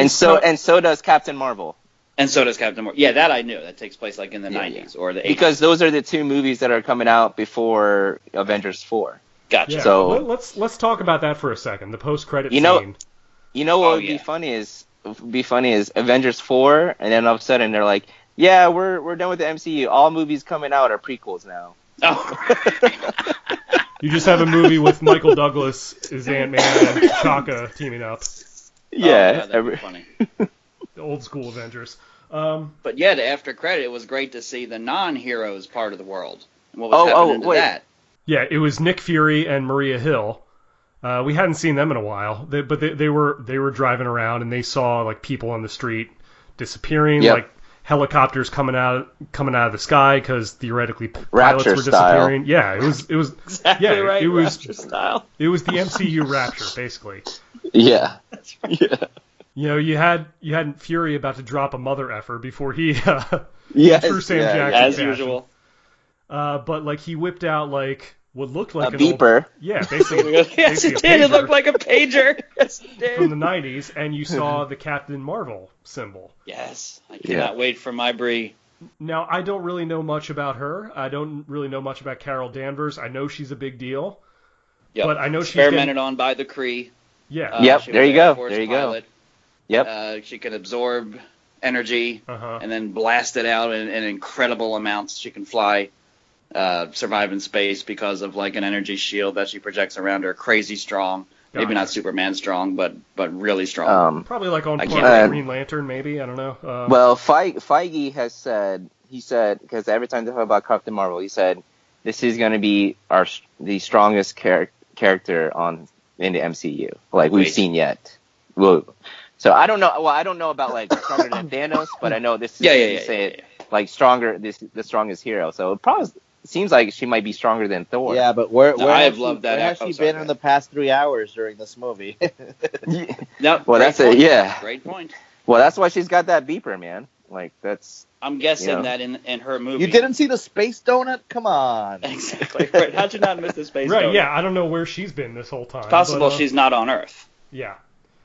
So does Captain Marvel. And so does Captain Marvel. Yeah, that I knew. That takes place like in the 90s or the 80s. Because those are the two movies that are coming out before Avengers 4. Gotcha. Yeah. So let's talk about that for a second. The post-credit scene. You know what would be funny is Avengers 4, and then all of a sudden they're like, yeah, we're done with the MCU. All movies coming out are prequels now. Oh. You just have a movie with Michael Douglas as Ant-Man and T'Chaka teaming up. Yeah, that'd be funny. The old school Avengers. But yeah, the after credit, it was great to see the non-heroes part of the world. And what was happening to that? Yeah, it was Nick Fury and Maria Hill. We hadn't seen them in a while, but they were driving around and they saw like people on the street disappearing, like helicopters coming out of the sky because theoretically pilots were disappearing. Yeah, it was exactly right. It was Rapture style. It was the MCU Rapture basically. Yeah. That's right. Yeah. You had Fury about to drop a mother effer before he yes, threw Sam Jackson as usual. But like he whipped out like what looked like a beeper. Basically. Yes, it did. It looked like a pager. Yes, it did. From the 90s, and you saw the Captain Marvel symbol. Yes, I cannot wait for my Brie. Now, I don't really know much about her. I don't really know much about Carol Danvers. I know she's a big deal. Yep. But I know she's experimented on by the Kree. Yeah. There you go. There you go. Yep. She can absorb energy and then blast it out in incredible amounts. She can fly. Survive in space because of like an energy shield that she projects around her. Crazy strong, maybe not Superman strong, but really strong. Probably like on par with Green Lantern, maybe. I don't know. Well, Feige has said because every time they talk about Captain Marvel, he said this is going to be the strongest character in the MCU like we've seen yet. Well, so I don't know. Well, I don't know about like stronger than Thanos, but I know this is like stronger. The strongest hero. So it probably seems like she might be stronger than Thor. Yeah, but where has she been in the past 3 hours during this movie? No, well, that's it. Yeah, great point. Well, that's why she's got that beeper, man. Like that's. I'm guessing that in her movie. You didn't see the space donut? Come on. Exactly. Right. How'd you not miss the space donut? Right. Yeah. I don't know where she's been this whole time. It's possible she's not on Earth. Yeah.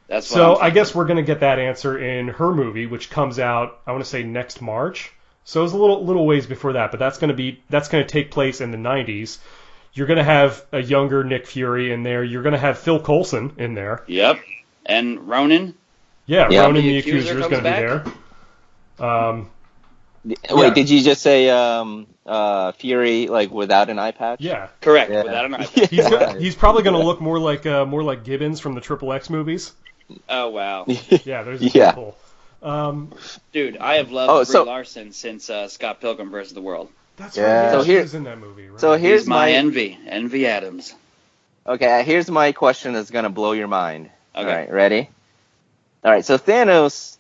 That's what so I guess we're gonna get that answer in her movie, which comes out I want to say next March. So it's a little ways before that, but that's going to take place in the 90s. You're going to have a younger Nick Fury in there. You're going to have Phil Coulson in there. Yep. And Ronan. Yeah, Ronan the Accuser is going to be there. Wait, did you just say Fury like without an eye patch? Yeah. Correct. Yeah. Without an eye patch. He's probably going to look more like Gibbons from the Triple X movies. Oh wow. Yeah, there's a couple. Dude, I have loved Brie Larson since Scott Pilgrim vs. the World. That's right. Yeah, she's in that movie, right? So here's my envy, Envy Adams. Okay, here's my question that's gonna blow your mind. Okay. All right, ready? All right, so Thanos,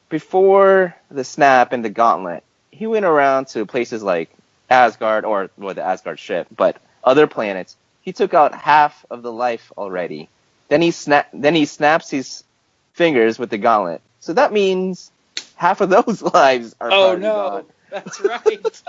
before the snap and the gauntlet, he went around to places like Asgard, or the Asgard ship, but other planets. He took out half of the life already. Then he snaps his fingers with the gauntlet. So that means half of those lives are probably gone. That's right.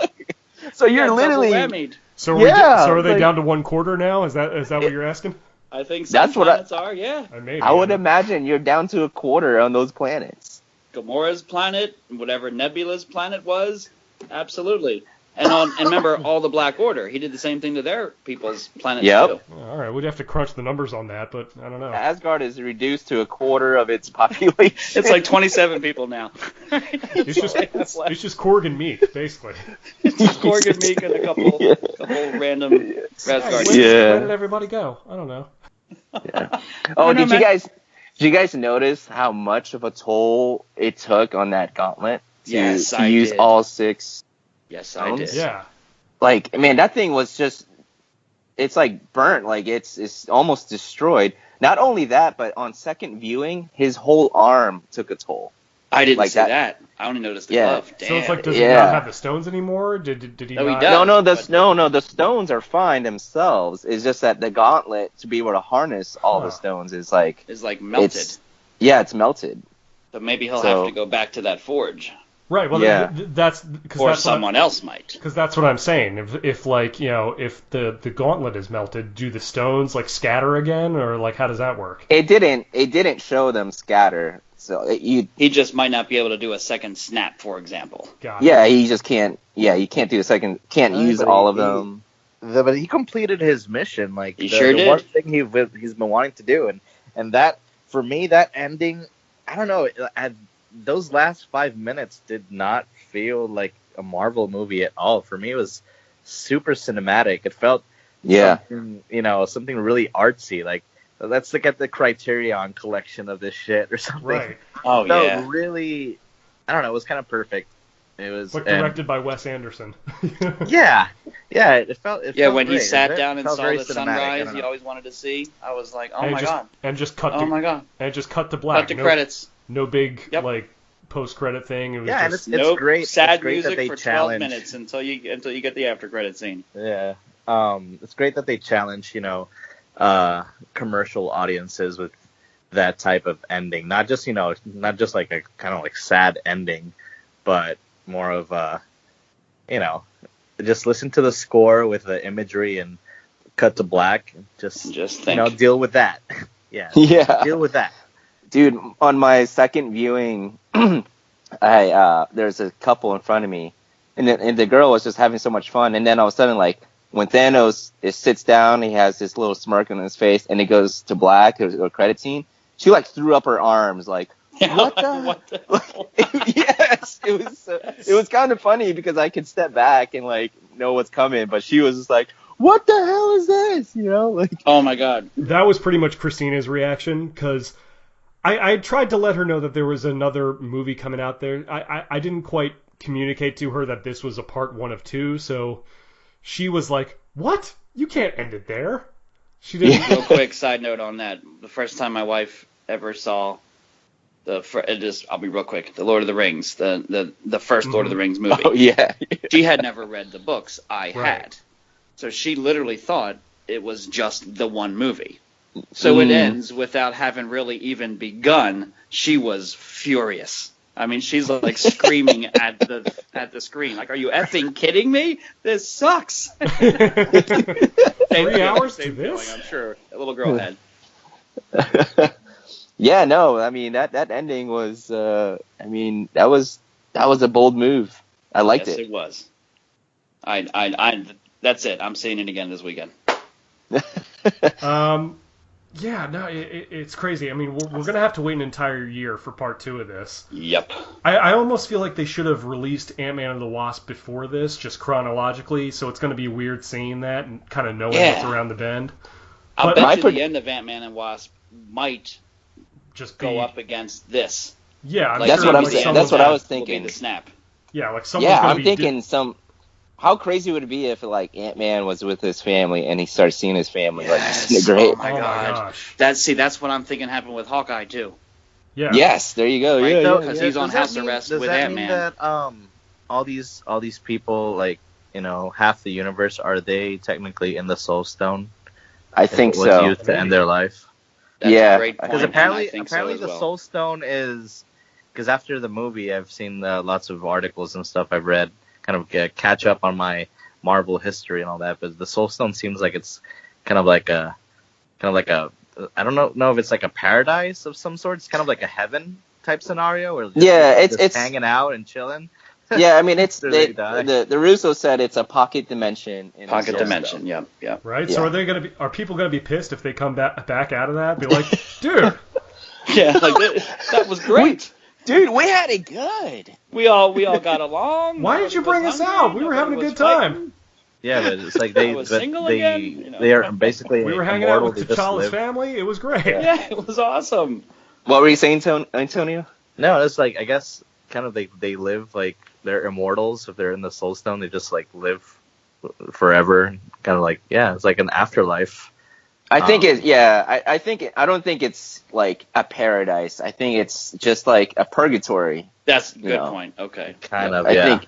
So you're literally whammied. So Yeah, are they like- down to 1/4 now? Is that what you're asking? I think some That's what planets are, yeah. Maybe, I would imagine you're down to 1/4 on those planets. Gamora's planet, whatever Nebula's planet was, absolutely. And remember all the Black Order. He did the same thing to their people's planets Yep. too. All right, we'd have to crunch the numbers on that, but I don't know. Asgard is reduced to 1/4 of its population. It's like 27 people now. It's just Korg and Meek, basically. It's just Korg and Meek and a couple random Asgardians. Where did everybody go? I don't know. Yeah. Oh, did you guys notice how much of a toll it took on that gauntlet to I use did. all 6? Yes, I did. Yeah. Like, man, that thing was just, it's like burnt, like it's almost destroyed. Not only that, but on second viewing, his whole arm took a toll. I didn't Like see that. I only noticed the Yeah. glove. Damn. So it's like, does he Yeah. not have the stones anymore? Did he No, he not? does. No, the stones are fine themselves. It's just that the gauntlet, to be able to harness all the Huh. stones, is like, Is like melted. it's melted. But maybe he'll So- have to go back to that forge. Right. Well, Yeah. that's because Or that's someone else might. Because that's what I'm saying. If like, you know, if the gauntlet is melted, do the stones like scatter again, or like how does that work? It didn't show them scatter. So He just might not be able to do a second snap, for example. Got it. yeah, he just can't. Yeah, you can't do the second. Can't use but all of he- them. But he completed his mission. Like He sure the did. one thing he's been wanting to do, and that for me, that ending, I don't know. Those last 5 minutes did not feel like a Marvel movie at all. For me, it was super cinematic. It felt Yeah. something really artsy. Like, let's look at the Criterion collection of this shit or something. Right. Oh, It felt yeah. really, I don't know. It was kind of perfect. It was Like and- directed by Wes Anderson. Yeah. It felt. Yeah, felt when he great. sat It down and felt saw very the cinematic. I sunrise don't he know. always wanted to see, I was like, oh and my just, god. And just cut Oh to my god. and just cut to black. Cut to no, credits. No big Yep. like post credit thing. It was Yeah, and just it's Nope. great. Sad it's great that music they for 12 challenge. minutes until you get the after credit scene. Yeah. It's great that they challenge, commercial audiences with that type of ending. Not just like a kind of like sad ending, but more of just listen to the score with the imagery and cut to black. Just think. deal with that. Yeah. Yeah. Deal with that. Dude, on my second viewing, there's a couple in front of me, and the girl was just having so much fun. And then all of a sudden, like when Thanos sits down, he has this little smirk on his face, and it goes to black or credit scene. She like threw up her arms, like what the? Yes, it was kind of funny because I could step back and like know what's coming, but she was just like, what the hell is this? Like. Oh my god. that was pretty much Christina's reaction because I tried to let her know that there was another movie coming out there. I didn't quite communicate to her that this was a part 1 of 2, so she was like, "What? You can't end it there." She didn't. Real quick side note on that. The first time my wife ever saw I'll be real quick. The Lord of the Rings, the first Lord of the Rings movie. Oh yeah. She had never read the books. I Right. had. So she literally thought it was just the one movie. So it ends without having really even begun. She was furious. I mean, she's like screaming at the screen. Like, are you effing kidding me? This sucks. 3 hours to Same this? feeling, I'm sure a little girl had. Yeah, no, I mean that ending was that was a bold move. I liked Yes, it. it was. I that's it. I'm seeing it again this weekend. Yeah, no, it's crazy. I mean, we're gonna have to wait an entire year for part 2 of this. Yep. I almost feel like they should have released Ant-Man and the Wasp before this, just chronologically. So it's gonna be weird seeing that and kind of knowing what's around the bend. I'll But bet you the end of Ant-Man and Wasp might Just go up against this. Yeah, I'm Like, That's sure what I'm like saying. someone's That's what I gonna- was Will thinking. be the snap. Yeah, like someone's Yeah, gonna I'm be thinking how crazy would it be if like Ant-Man was with his family and he started seeing his family Yes. like great. Oh my God. gosh. That's what I'm thinking happened with Hawkeye too. Yeah. Yes, there you go. Right, Yeah, though, yeah. 'cause he's on Does that house mean- arrest does with that Ant-Man. mean that all these people like half the universe, are they technically in the Soul Stone? I think was so. used to end their life. That's Yeah. a great point. Because apparently as the well. Soul Stone is, because after the movie, I've seen lots of articles and stuff I've read, kind of catch up on my Marvel history and all that. But the Soul Stone seems like it's kind of like a I don't know if it's like a paradise of some sort. It's kind of like a heaven type scenario where it's hanging out and chilling. Yeah, I mean, it's Really the Russo said it's a pocket dimension. Pocket dimension. Yep. Right. Yeah. So are people gonna be pissed if they come back out of that? Be like, dude. Yeah, like that was great. Dude, we had it good. We all got along. Why did you bring us out? We were having a good time. Yeah, but it's like I was single again. They are basically We were hanging out immortal. with They just T'Challa's live. family. It was great. Yeah, it was awesome. What were you saying, Antonio? No, it's like, I guess kind of they live like they're immortals. If they're in the Soul Stone, they just like live forever. Kind of like, yeah, it's like an afterlife. I think I don't think it's like a paradise. I think it's just like a purgatory. That's a good point. Okay. Kind of, yeah.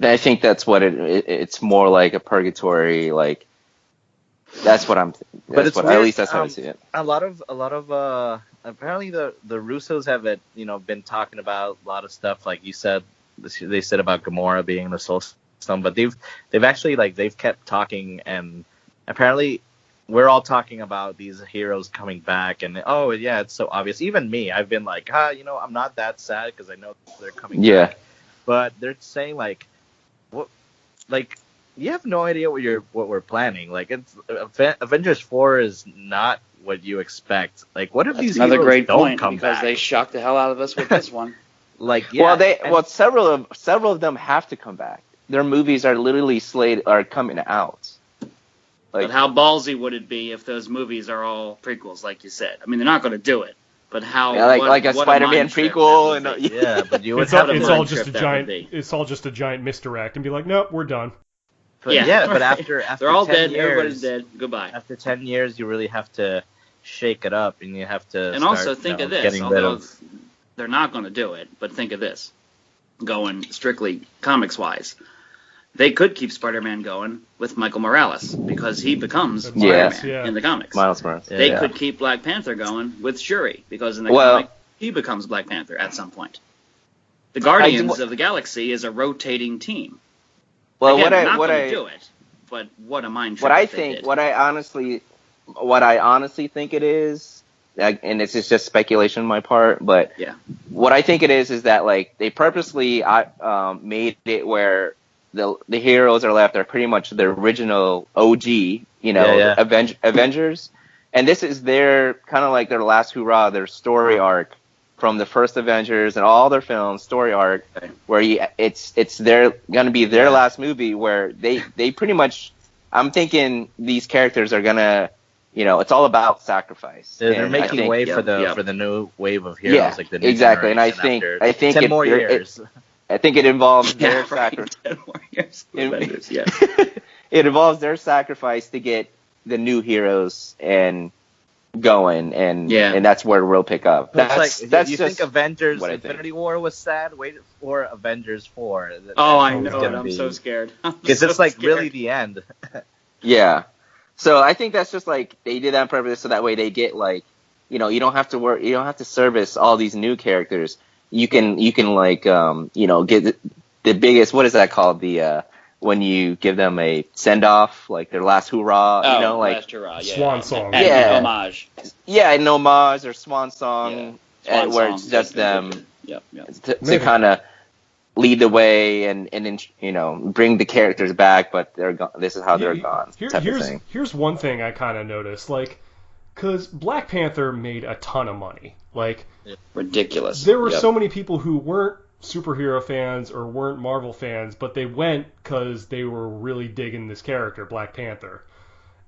I think that's what it's more like a purgatory. Like that's what I'm. But it's what, weird, at least that's how I see it. A lot of apparently the Russos have been talking about a lot of stuff, like you said. They said about Gamora being the Soul Stone, but they've actually they've kept talking, and apparently we're all talking about these heroes coming back, and oh yeah, it's so obvious. Even me, I've been like, I'm not that sad because I know they're coming back. But they're saying you have no idea what we're planning. Like, it's Avengers 4 is not what you expect. Like, what if That's these another heroes great don't point come because back? they shocked the hell out of us with this one. Like, yeah, several of them have to come back. Their movies are literally are coming out. But how ballsy would it be if those movies are all prequels, like you said? I mean, they're not going to do it. But how? Like a Spider-Man prequel, but you would it's all just a giant misdirect, and be like, nope, we're done. But but after they're all 10 dead, years, everybody's dead. Goodbye. After 10 years, you really have to shake it up, and you have to. And start, also think of this. getting rid Although of. they're not going to do it, but think of this. Going strictly comics-wise, they could keep Spider-Man going with Michael Morales because he becomes Spider-Man in the comics. Miles Morales. They could keep Black Panther going with Shuri because in the comic he becomes Black Panther at some point. The Guardians of the Galaxy is a rotating team. Well, Again, they're not going to do it, but what a mind trick. What I honestly think it is, and this is just speculation on my part, but what I think it is that like they purposely made it where the heroes are left are pretty much the original OG, Avengers, and this is their kind of like their last hurrah, their story arc from the first Avengers and all their films, story arc, where it's gonna be their last movie where they pretty much, I'm thinking these characters are gonna, it's all about sacrifice. They're making way for the new wave of heroes, like the new exactly. And I think 10 more years. I think it involves their sacrifice. 10 more years. Avengers, it involves their sacrifice to get the new heroes and going, and that's where we'll pick up. That's you think Avengers Infinity War was sad? Wait for Avengers 4. I know it. I'm so scared. Because it's like really the end. Yeah. So I think that's just like they did that on purpose, so that way they get like, you don't have to work, you don't have to service all these new characters. You can like get the biggest, what is that called, the when you give them a send off, like their last hurrah, last hurrah, swan song, homage, an homage or swan song, where it's just them to kind of lead the way and bring the characters back, but they're gone. This is how they're gone. Here's one thing I kind of noticed, like, because Black Panther made a ton of money, like ridiculous. There were so many people who weren't superhero fans or weren't Marvel fans, but they went because they were really digging this character, Black Panther.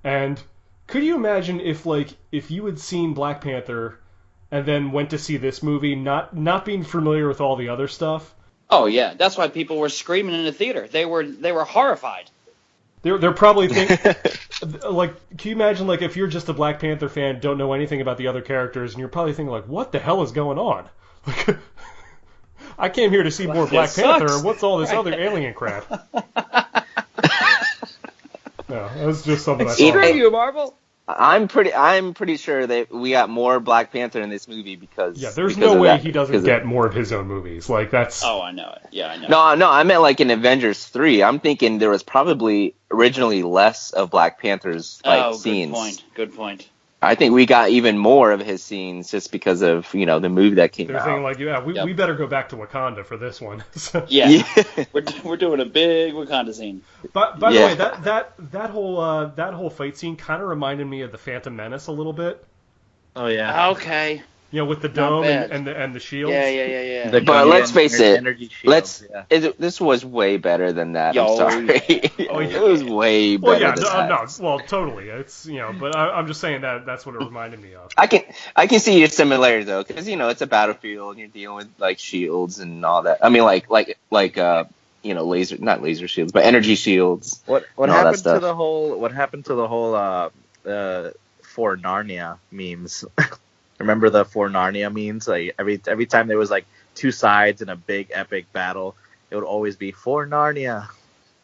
And could you imagine if you had seen Black Panther and then went to see this movie, not being familiar with all the other stuff? Oh yeah, that's why people were screaming in the theater. They were horrified. They're probably thinking, like, can you imagine, like, if you're just a Black Panther fan, don't know anything about the other characters, and you're probably thinking, like, what the hell is going on? Like, I came here to see more Black Panther, and what's all this other alien crap? No, that was just something I Screw saw. you, Marvel. I'm pretty sure that we got more Black Panther in this movie because There's because no of way that, he doesn't get more of his own movies. Like that's. Oh, I know it. Yeah, I know. No, I meant like in Avengers 3. I'm thinking there was probably originally less of Black Panther's scenes. Good point. I think we got even more of his scenes just because of the movie that came They're out. thinking like, we better go back to Wakanda for this one. Yeah. We're doing a big Wakanda scene. But by the way, that whole fight scene kind of reminded me of the Phantom Menace a little bit. Oh yeah. Okay. With the dome and the shields. Yeah. But let's face it. Energy shields, This was way better than that. Yo. I'm sorry. It was way better than that. Well, totally. It's but I'm just saying that's what it reminded me of. I can see your similarities though, because it's a battlefield and you're dealing with like shields and all that. I mean, like laser, not laser shields, but energy shields. What happened to the whole For Narnia memes? Remember the For Narnia memes? Like every time there was like two sides in a big epic battle, it would always be For Narnia.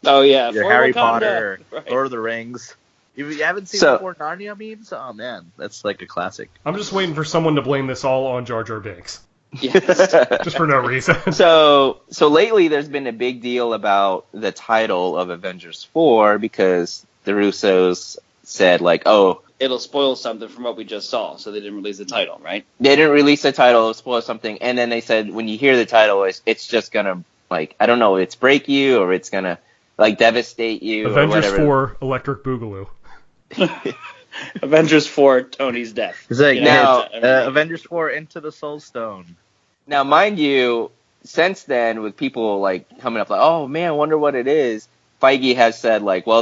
Oh yeah, Either for Harry Wakanda. Potter or Right. Lord of the Rings. You haven't seen the For Narnia memes? Oh man, that's like a classic. I'm just waiting for someone to blame this all on Jar Jar Binks. Yes. Just for no reason. So lately there's been a big deal about the title of Avengers 4 because the Russos said like, oh, It'll spoil something from what we just saw, so they didn't release the title, right? they didn't release the title, it'll spoil something, and then they said when you hear the title, it's just gonna like, I don't know, it's break you or it's gonna like devastate you. Avengers or whatever. 4 Electric Boogaloo. Avengers 4, Tony's death. It's like Now- Avengers 4 Into the Soul Stone. Now, mind you, since then, with people like coming up like, oh man, I wonder what it is. Feige has said like, well,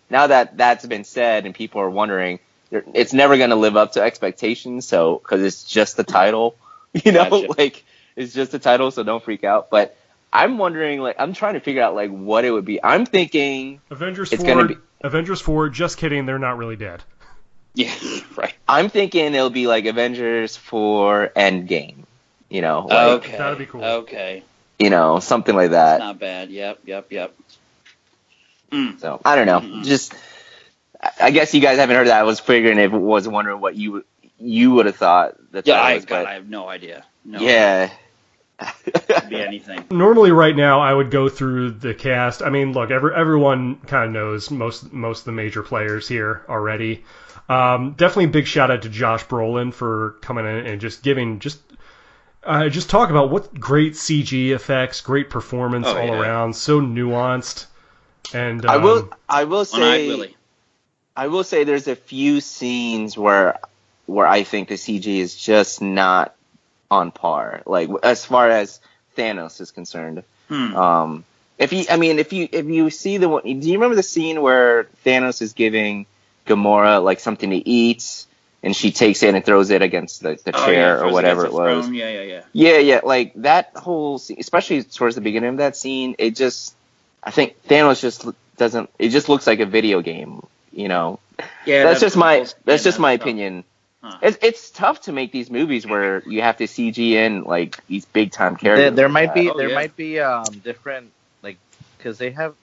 now that that's been said and people are wondering, it's never going to live up to expectations. So, because it's just the title, Gotcha. like it's just the title, so don't freak out. But I'm wondering, like, I'm trying to figure out like what it would be. I'm thinking Avengers it's 4. gonna be. Avengers 4. Just kidding. They're not really dead. Yeah, right. I'm thinking it'll be like Avengers 4 Endgame. Like, Okay. That'd be cool. Okay. Something like that. That's not bad. Yep. So I don't know. Just, I guess you guys haven't heard that. I was wondering what you would have thought. I have no idea. No. Yeah. Could be anything. Normally, right now, I would go through the cast. I mean, look, everyone kind of knows most of the major players here already. Definitely a big shout out to Josh Brolin for coming in and just giving just talk about what great CG effects, great performance all around, so nuanced. And I will One-eyed Willie. I will say there's a few scenes where I think the CG is just not on par, like as far as Thanos is concerned. If you see the one, do you remember the scene where Thanos is giving Gamora like something to eat, and she takes it and throws it against the chair or whatever it was? Throne. Yeah. Yeah, like that whole scene, especially towards the beginning of that scene, I think Thanos just doesn't. It just looks like a video game, Yeah. That's just my tough. opinion. Huh. It's tough to make these movies where you have to CG in like these big time characters. There might be different, like, because they have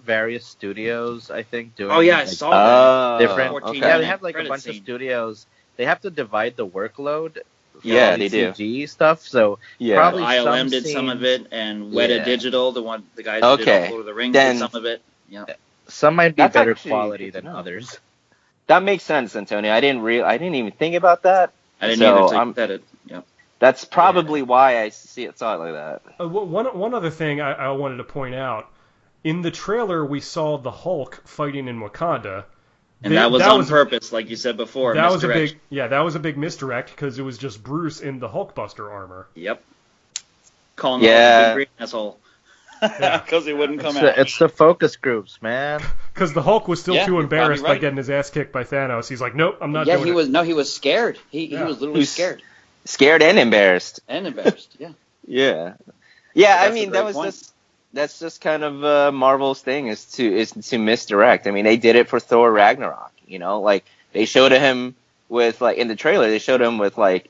various studios, I think, doing. Oh yeah, I saw that. Different. 14 Yeah, they minute have like a credit bunch scene. of studios. They have to divide the workload. for Yeah, all they the do. CG stuff. So Yeah. probably ILM some did some scenes- of it, and Weta Yeah. Digital, the guys who did Lord of the Rings, Then- did some of it. Yeah. Some might be That's better actually quality good to than know. others. That makes sense, Antonio. I didn't even think about that. I didn't So, either till I'm- you said it. Yeah. That's probably why I saw it like that. one other thing I wanted to point out. In the trailer, we saw the Hulk fighting in Wakanda. And that was on purpose, like you said before. That was misdirect. that was a big misdirect because it was just Bruce in the Hulkbuster armor. Yep. Calling him a big green asshole. Yeah. Because he wouldn't come out. It's the focus groups, man. Because the Hulk was still Yeah, too you're embarrassed probably by right. getting his ass kicked by Thanos. He's like, nope, I'm not Yeah, doing he it. was. No, he was scared. He Yeah. was literally He was- scared Scared and embarrassed. and embarrassed. Yeah. Yeah. That's I mean a that great was point. that's just kind of Marvel's thing is to misdirect. I mean they did it for Thor Ragnarok. Like they showed him with like in the trailer they showed him with like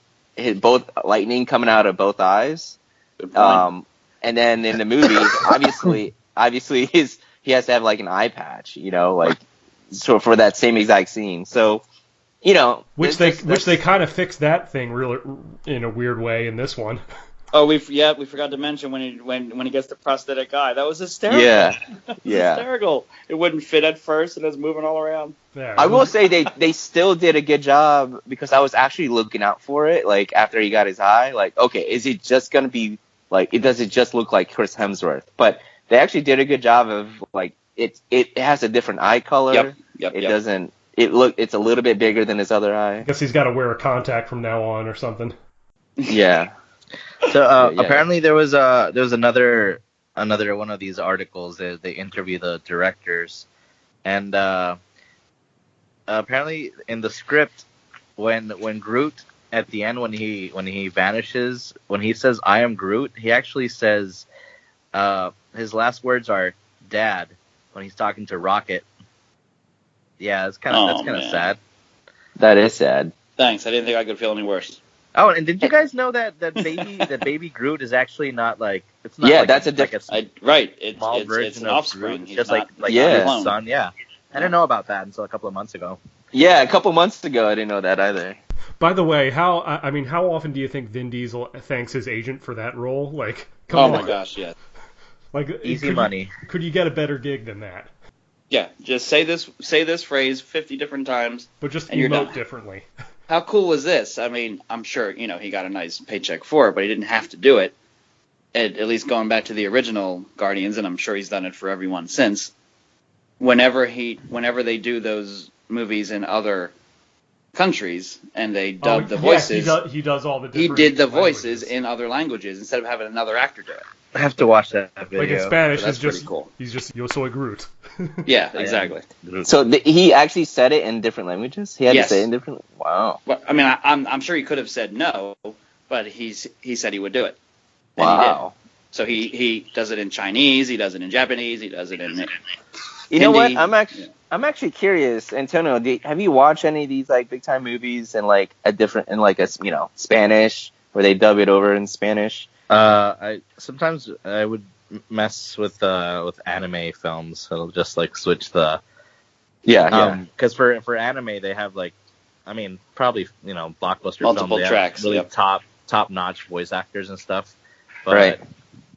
both lightning coming out of both eyes. Good point. And then in the movie, obviously he has to have like an eye patch. Like for that same exact scene. So, you know, which they kind of fixed that thing really in a weird way in this one. Oh, we forgot to mention when he gets the prosthetic eye. That was hysterical. Yeah, yeah, hysterical. It wouldn't fit at first, and it was moving all around. Yeah, I will say they still did a good job, because I was actually looking out for it. Like, after he got his eye, like, okay, is it just gonna be like, does it just look like Chris Hemsworth? But they actually did a good job of, like, it has a different eye color. Yep. Doesn't. It's a little bit bigger than his other eye. I guess he's got to wear a contact from now on or something. Yeah. So apparently there was another one of these articles that they interview the directors, and apparently in the script, when Groot at the end, when he vanishes, when he says "I am Groot," he actually says his last words are "Dad" when he's talking to Rocket. Yeah, that's kind of sad. That is sad. Thanks. I didn't think I could feel any worse. Oh, and did you guys know that baby Groot is actually not like, it's not yeah, like that's a different small version it's an of offspring. Groot, He's just not, like yeah. his son. Yeah, I didn't know about that until a couple of months ago. Yeah, a couple months ago I didn't know that either. By the way, how often do you think Vin Diesel thanks his agent for that role? Like, come on. Oh my gosh, yeah. Like, easy money. Could you get a better gig than that? Yeah, just say this phrase 50 different times. But just and emote differently. How cool was this? I mean, I'm sure, he got a nice paycheck for it, but he didn't have to do it. At least going back to the original Guardians, and I'm sure he's done it for everyone since. Whenever they do those movies in other countries and they dub the voices, he does all the different he did the languages. voices in other languages instead of having another actor do it. I have to watch that video. Like in Spanish, that's it's just cool. He's just Yo soy Groot. Yeah, exactly. So he actually said it in different languages? He had to say it in different. Wow. Well, I mean, I'm sure he could have said no, but he said he would do it. And Wow. He did. So he does it in Chinese, he does it in Japanese, he does it in You know what? Hindi. I'm actually curious, Antonio. Have you watched any of these like big time movies in like a Spanish, where they dub it over in Spanish? I would mess with anime films. It'll just like switch the because for anime they have like, I mean, probably blockbuster multiple films, tracks, really top notch voice actors and stuff. But right.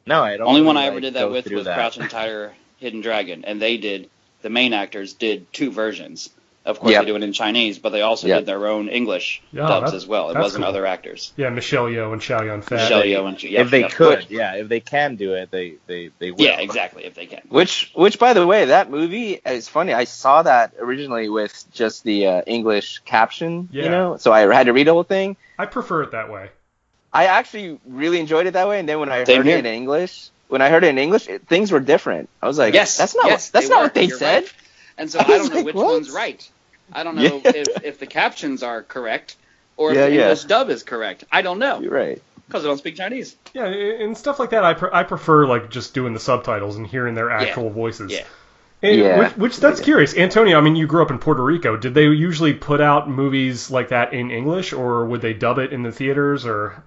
No, I don't. Only really one I ever did that with was that. Crouching Tiger, Hidden Dragon, and the main actors did two versions. Of course, they do it in Chinese, but they also did their own English dubs as well. It wasn't other actors. Yeah, Michelle Yeoh and Chow Yun-fat. If they could, if they can do it, they will. Yeah, exactly, if they can. Which, by the way, that movie is funny. I saw that originally with just the English caption, so I had to read the whole thing. I prefer it that way. I actually really enjoyed it that way, and then when I heard it in English, things were different. I was like, that's not what they said. Right. And so I don't know which one's right. I don't know if the captions are correct or if the English dub is correct. I don't know. You're right. Because I don't speak Chinese. Yeah, and stuff like that, I prefer like just doing the subtitles and hearing their actual voices. Yeah. And, which that's curious. Antonio, I mean, you grew up in Puerto Rico. Did they usually put out movies like that in English, or would they dub it in the theaters, or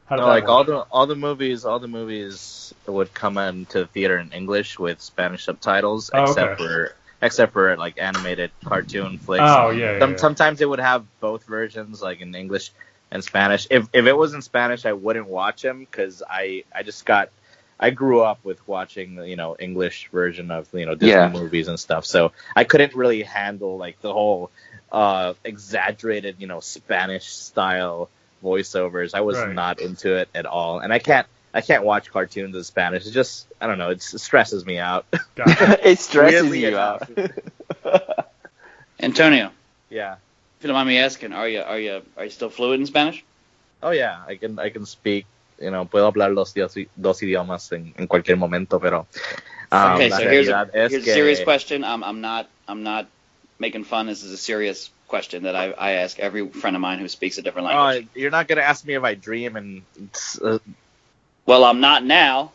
how did that work? all the movies would come into the theater in English with Spanish subtitles, except for like animated cartoon flicks. Oh yeah. Sometimes they would have both versions, like in English and Spanish. If it was in Spanish, I wouldn't watch them because I grew up with watching English version of Disney movies and stuff. So I couldn't really handle like the whole exaggerated Spanish style voiceovers. I was not into it at all, and I can't watch cartoons in Spanish. It's just, I don't know, it stresses me out. It stresses you out. Antonio. Yeah. If you don't mind me asking, are you still fluent in Spanish? Oh yeah, I can speak, puedo hablar los dos idiomas en cualquier momento, pero okay, so here's a serious question. I'm not making fun. This is a serious question that I ask every friend of mine who speaks a different language. You're not gonna ask me if I dream and well, I'm not now.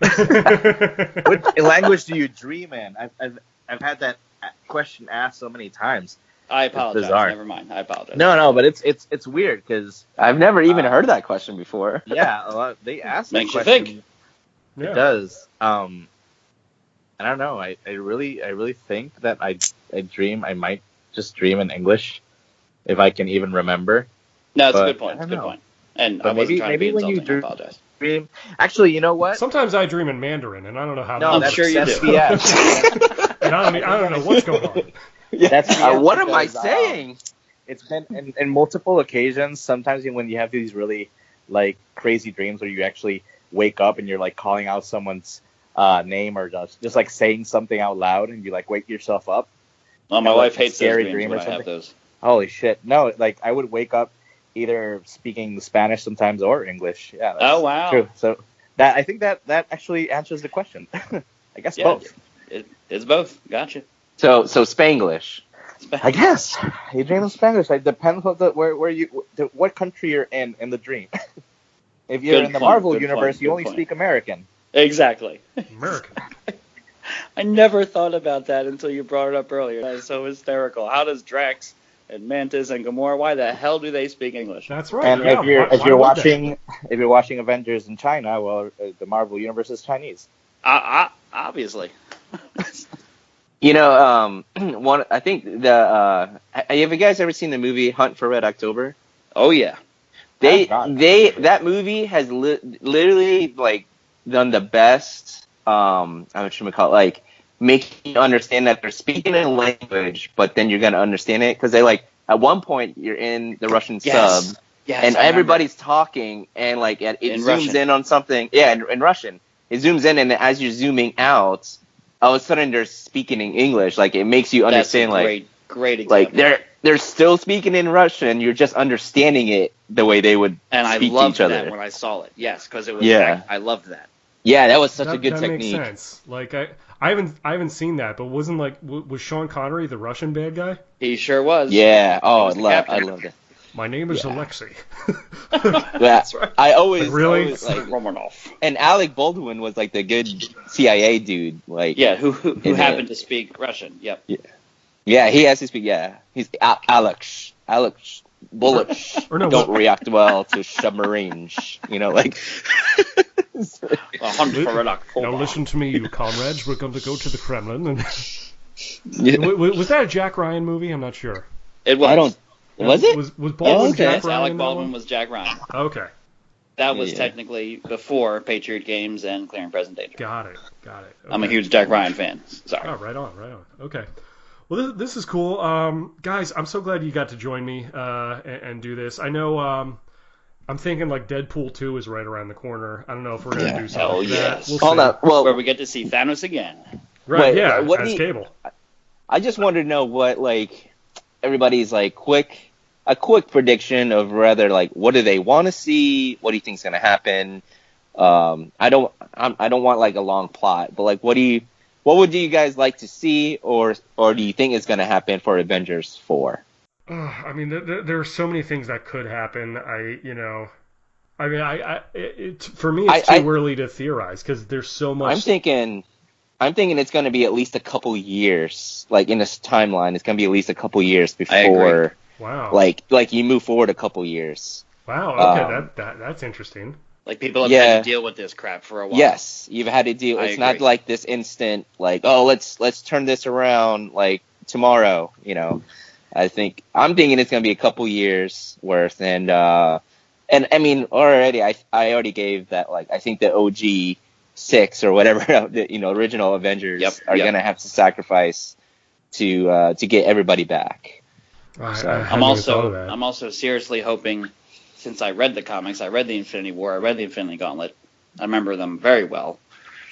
What language do you dream in? I've had that question asked so many times. I apologize. Never mind. I apologize. No, but it's weird because I've never even heard that question before. Yeah, they ask that Makes question. you think. It does. And I don't know. I really think that I might just dream in English if I can even remember. No, it's a But good point. I It's a don't good know. point. And But I wasn't trying to be when you insulting. I apologize. dream, actually, you know what? Sometimes I dream in Mandarin, and I don't know how. No, that I'm that's, sure you that's do. BS. and I don't know what's going on. That's BS what am I because, saying? It's been in multiple occasions. Sometimes when you have these really like crazy dreams where you actually wake up and you're like calling out someone's name or just like saying something out loud and you like wake yourself up. Well, my Have, wife like, a hates those scary dreams dream when or I have something. those. Holy shit! No, like I would wake up either speaking Spanish sometimes or English. Yeah. That's Oh, wow. True. So I think that actually answers the question. I guess Yeah, both. It's both. Gotcha. So Spanglish. I guess you dream in Spanish. It depends what what country you're in the dream. If you're Good in the point, Marvel good universe, point, you good only point. speak American. Exactly. American. I never thought about that until you brought it up earlier. That is so hysterical. How does Drax and Mantis and Gamora, why the hell do they speak English? That's right. And yeah, if you're why would they? watching Avengers in China, well, the Marvel universe is Chinese. Obviously. You know, one. I think have you guys ever seen the movie Hunt for Red October? Oh, yeah. That movie has literally like done the best. I'm what you call it, like making you understand that they're speaking in language, but then you're gonna understand it because they like at one point you're in the Russian sub. Yes, And I remember. everybody's talking, and like it In zooms Russian. in on something. Yeah, in Russian, it zooms in, and as you're zooming out, all of a sudden they're speaking in English. Like it makes you understand, That's a like great example. like they're still speaking in Russian. You're just understanding it the way they would And I speak to loved each other. that when I saw it. Yes, because it was. Yeah. I loved that. Yeah, that was such a good that technique. makes sense. Like I haven't seen that, but wasn't like was Sean Connery the Russian bad guy? He sure was. Yeah. Oh, was the I captain. loved it. My name is Yeah. Alexei. Yeah, That's right. I always Really? always, like, Romanov. and Alec Baldwin was like the good CIA dude. Like Yeah, who in happened it. to speak Russian. Yep. Yeah, he has to speak. Yeah, he's Alex bullets Or no, don't what- react well to submarines. You know, like. A hunt for Red October. Now listen to me, you comrades. We're going to go to the Kremlin. And Yeah. was that a Jack Ryan movie? I'm not sure. It was. I don't. Was it? Was Baldwin okay. Jack Yes, Ryan? Alec in that Baldwin one? was Jack Ryan. Okay, That was Yeah. technically before Patriot Games and Clear and Present Danger. got it. I'm a Okay. huge Jack Ryan fan. Sorry. Oh, right on. Okay. Well, this is cool. Guys, I'm so glad you got to join me and do this. I know I'm thinking like Deadpool 2 is right around the corner. I don't know if we're going to Yeah. do something Hell like that. yes. We'll Hold see. up. Well, Where we get to see Thanos again. Right, Wait, yeah, what as do you- Cable. I just wanted to know what like everybody's like a quick prediction of rather like what do they want to see? What do you think's going to happen? I don't want like a long plot, but like what would you guys like to see, or do you think is going to happen for Avengers 4? I mean, there are so many things that could happen. For me, it's too early to theorize because there's so much. I'm thinking it's going to be at least a couple years, like in this timeline. It's going to be at least a couple years before, Wow. like you move forward a couple years. Wow. Okay, that's interesting. Like people have Yeah. had to deal with this crap for a while. Yes, you've had to deal. I It's not agree. like this instant, like let's turn this around like tomorrow. You know, I'm thinking it's going to be a couple years worth, and I mean already I already gave that, like I think the OG 6 or whatever the original Avengers are going to have to sacrifice to get everybody back. I So, hadn't I'm even thought of that. also seriously hoping, since I read the comics, I read the Infinity War, I read the Infinity Gauntlet, I remember them very well.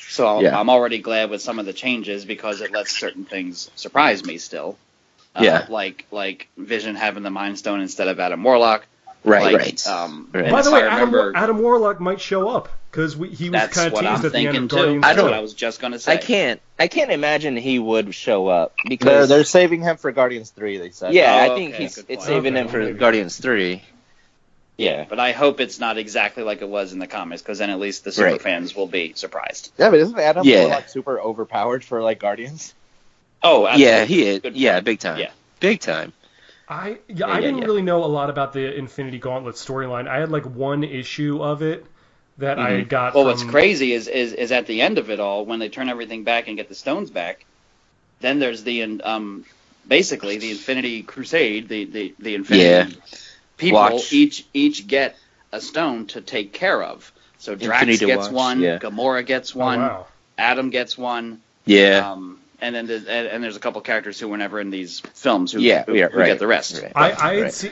So Yeah. I'm already glad with some of the changes because it lets certain things surprise me still. Yeah. Like Vision having the Mind Stone instead of Adam Warlock. Right, Like, right. and By the if way, I remember, Adam Warlock might show up because he was that's kind of what teased I'm at the end thinking of too. Guardians. That's 2. what I was just gonna say. I can't imagine he would show up because They're saving him for Guardians 3. They said. yeah, Oh, I think okay, it's good point. saving him Okay, for maybe. Guardians 3. Yeah. But I hope it's not exactly like it was in the comics, because then at least the super Right. fans will be surprised. Yeah, but isn't Adam Yeah. Warlock super overpowered for like Guardians? Oh, absolutely. Yeah, he is. Good Yeah, point. big time. Yeah. Big time. I Yeah, didn't yeah. really know a lot about the Infinity Gauntlet storyline. I had like one issue of it that I got. Well, what's crazy is at the end of it all, when they turn everything back and get the stones back, then there's the basically the Infinity Crusade, the Infinity people each get a stone to take care of. So Drax gets one, Gamora gets one, Adam gets one. Yeah. And then there's a couple characters who were never in these films who get the rest. Right.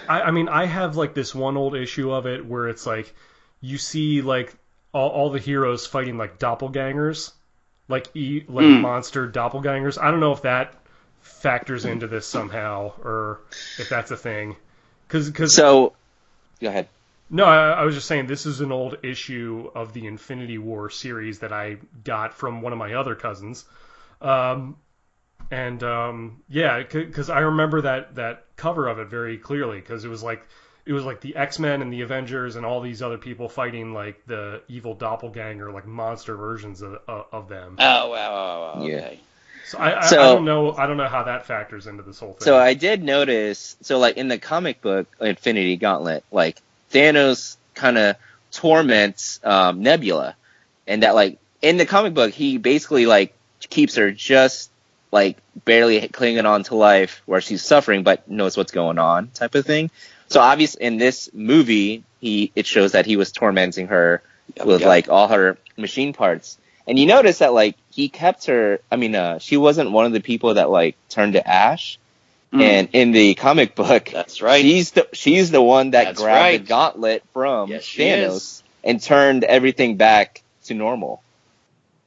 I have like this one old issue of it where it's like you see like all the heroes fighting like doppelgangers, like monster doppelgangers. I don't know if that factors into this somehow or if that's a thing. So, go ahead. No, I was just saying this is an old issue of the Infinity War series that I got from one of my other cousins. Because I remember that cover of it very clearly because it was like the X-Men and the Avengers and all these other people fighting like the evil doppelganger, like monster versions of them. Oh wow. Okay. So I don't know how that factors into this whole thing. So I did notice, like in the comic book Infinity Gauntlet, like Thanos kind of torments Nebula, and that like in the comic book he basically like keeps her just like barely clinging on to life where she's suffering but knows what's going on type of thing. So obviously in this movie it shows that he was tormenting her with like all her machine parts. And you notice that like he kept her, she wasn't one of the people that like turned to ash. And in the comic book, that's right. She's the one that grabbed the gauntlet from Thanos and turned everything back to normal.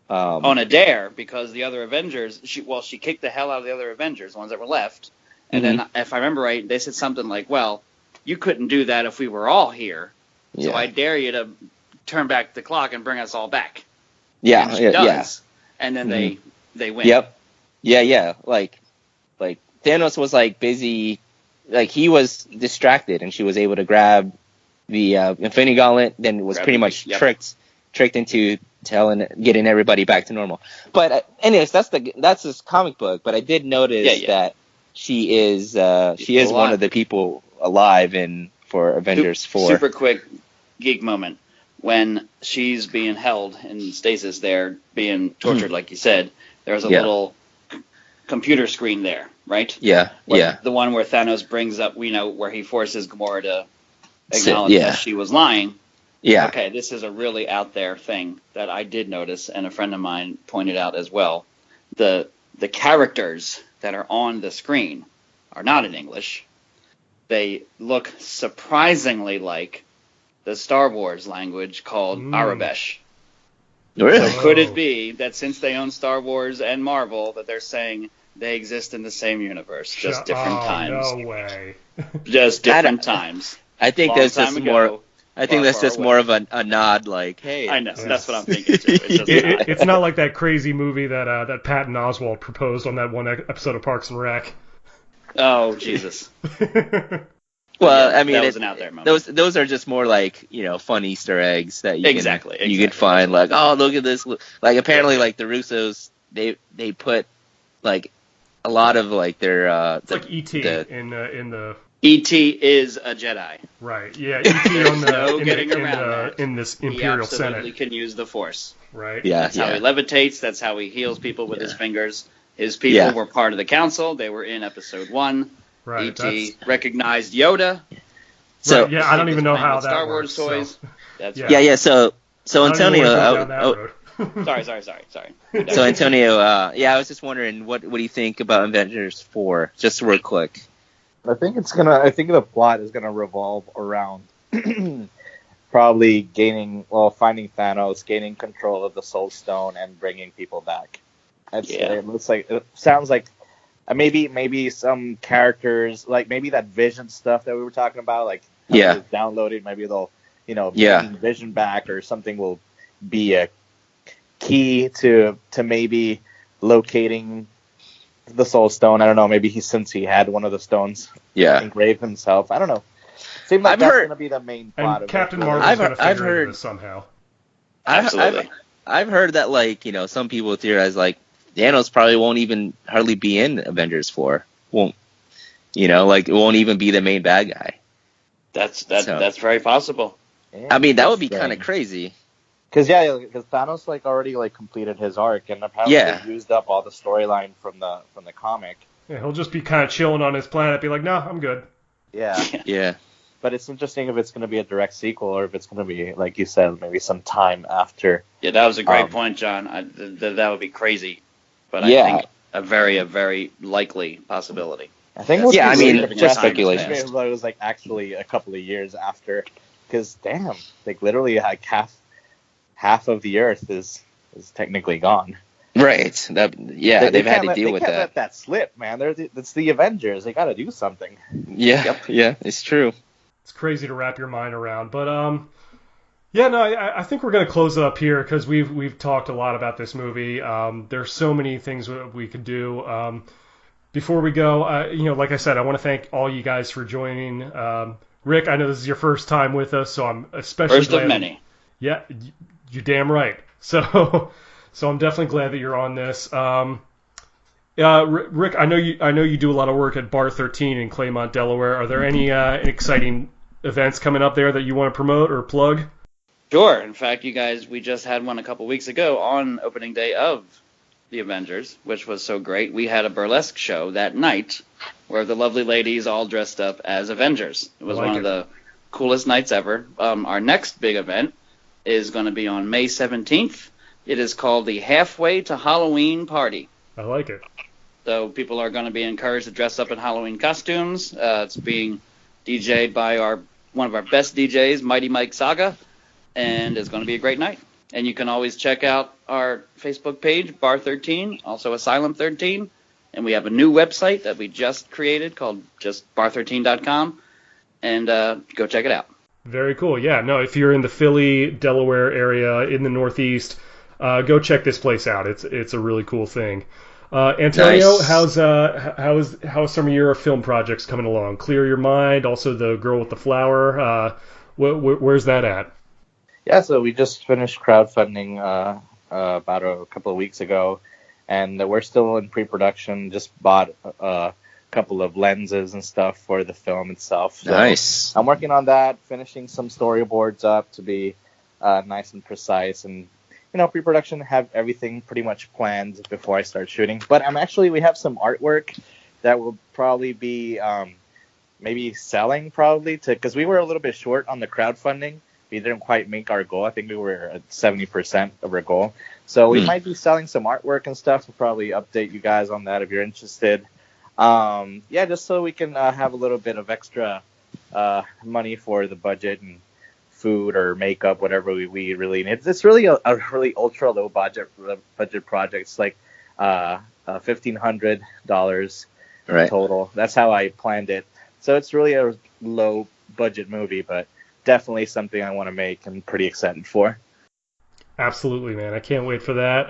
On a dare, because the other Avengers, she kicked the hell out of the other Avengers, the ones that were left. And then, if I remember right, they said something like, well, you couldn't do that if we were all here. So I dare you to turn back the clock and bring us all back. Yeah, and she does. And then they win. Yep. Yeah. Like Thanos was like busy, like he was distracted, and she was able to grab the Infinity Gauntlet. Then was pretty much tricked into getting everybody back to normal. But anyways, that's this comic book. But I did notice that she is one of the people alive for Avengers 4. Super quick geek moment. When she's being held in stasis there, being tortured, like you said, there's a little computer screen there, right? Yeah. The one where Thanos brings up, where he forces Gamora to acknowledge that she was lying. Yeah. Okay, this is a really out there thing that I did notice, and a friend of mine pointed out as well. The characters that are on the screen are not in English. They look surprisingly like the Star Wars language called Arabesh. Really? So could it be that since they own Star Wars and Marvel, that they're saying they exist in the same universe, just different times? No way. Just different times. I think that's just more. I think that's just more of a nod, like, hey. I know. That's what I'm thinking too. It's not like that crazy movie that Patton Oswalt proposed on that one episode of Parks and Rec. Oh Jesus. Well, that was an out there moment. Those are just more like fun Easter eggs that you you can find like, oh, look at this, like apparently like the Russos they put like a lot of like their it's like E.T. in the E.T. is a Jedi. Right. Yeah. E.T. on the in this Imperial Senate. He absolutely can use the Force. Right. Yeah. That's how he levitates. That's how he heals people with his fingers. His people were part of the council. They were in Episode 1. Right. E.T. recognized Yoda. So right, I don't even know how that Star works. Wars toys. So. That's So Antonio. Sorry. So Antonio, I was just wondering, what do you think about Avengers 4? Just real quick. I think the plot is gonna revolve around probably finding Thanos, gaining control of the Soul Stone, and bringing people back. It sounds like maybe some characters, like maybe that Vision stuff that we were talking about, like downloaded. Maybe they'll bring Vision back, or something will be a key to maybe locating the Soul Stone. I don't know. Maybe since he had one of the stones engraved himself. I don't know. Seems like that's going to be the main plot. And Captain Marvel's going to figure into this somehow. Absolutely. I've heard that some people theorize like Thanos probably won't even hardly be in Avengers 4. It won't even be the main bad guy. That's very possible. I mean, that would be kind of crazy. Because Thanos like already like completed his arc, and apparently they used up all the storyline from the comic. Yeah, he'll just be kind of chilling on his planet, be like, "No, I'm good." Yeah. Yeah. But it's interesting if it's going to be a direct sequel or if it's going to be, like you said, maybe some time after. Yeah, that was a great point, John. That would be crazy, but Yeah. I think a very likely possibility. I think. Yeah, I mean, More just time speculation. has It was like actually a couple of years after, because damn, like literally like half of the Earth is technically gone. Right. They've had to deal with They can't that. let that slip, man. It's the Avengers. They got to do something. Yeah. Yep. Yeah, it's true. It's crazy to wrap your mind around, but yeah, no, I think we're gonna close it up here because we've talked a lot about this movie. There's so many things we could do. Before we go, like I said, I want to thank all you guys for joining. Rick, I know this is your first time with us, so I'm especially First glad. of many. Yeah, you're damn right. So I'm definitely glad that you're on this. Rick, I know you do a lot of work at Bar 13 in Claymont, Delaware. Are there any exciting events coming up there that you want to promote or plug? Sure. In fact, you guys, we just had one a couple weeks ago on opening day of the Avengers, which was so great. We had a burlesque show that night where the lovely ladies all dressed up as Avengers. It was one of the coolest nights ever. Our next big event is going to be on May 17th. It is called the Halfway to Halloween Party. I like it. So people are going to be encouraged to dress up in Halloween costumes. It's being DJ'd by one of our best DJs, Mighty Mike Saga, and it's going to be a great night. And you can always check out our Facebook page, Bar 13, also Asylum 13, and we have a new website that we just created called just bar13.com, and go check it out. Very cool. Yeah, no, if you're in the Philly, Delaware area in the Northeast, go check this place out. It's a really cool thing. Antonio, Nice. how's some of your film projects coming along? Clear Your Mind, also The Girl with the Flower. Where's that at? Yeah, so we just finished crowdfunding about a couple of weeks ago, and we're still in pre-production. Just bought a couple of lenses and stuff for the film itself. So Nice. I'm working on that, finishing some storyboards up to be nice and precise, and pre-production, have everything pretty much planned before I start shooting. But we have some artwork that will probably be maybe selling because we were a little bit short on the crowdfunding. We didn't quite make our goal. I think we were at 70% of our goal. So we might be selling some artwork and stuff. We'll probably update you guys on that if you're interested. Just so we can have a little bit of extra money for the budget and food or makeup, whatever we really need. It's really a really ultra low budget project. It's like $1,500 total. That's how I planned it. So it's really a low budget movie, but definitely something I want to make and pretty excited for. Absolutely, man. I can't wait for that.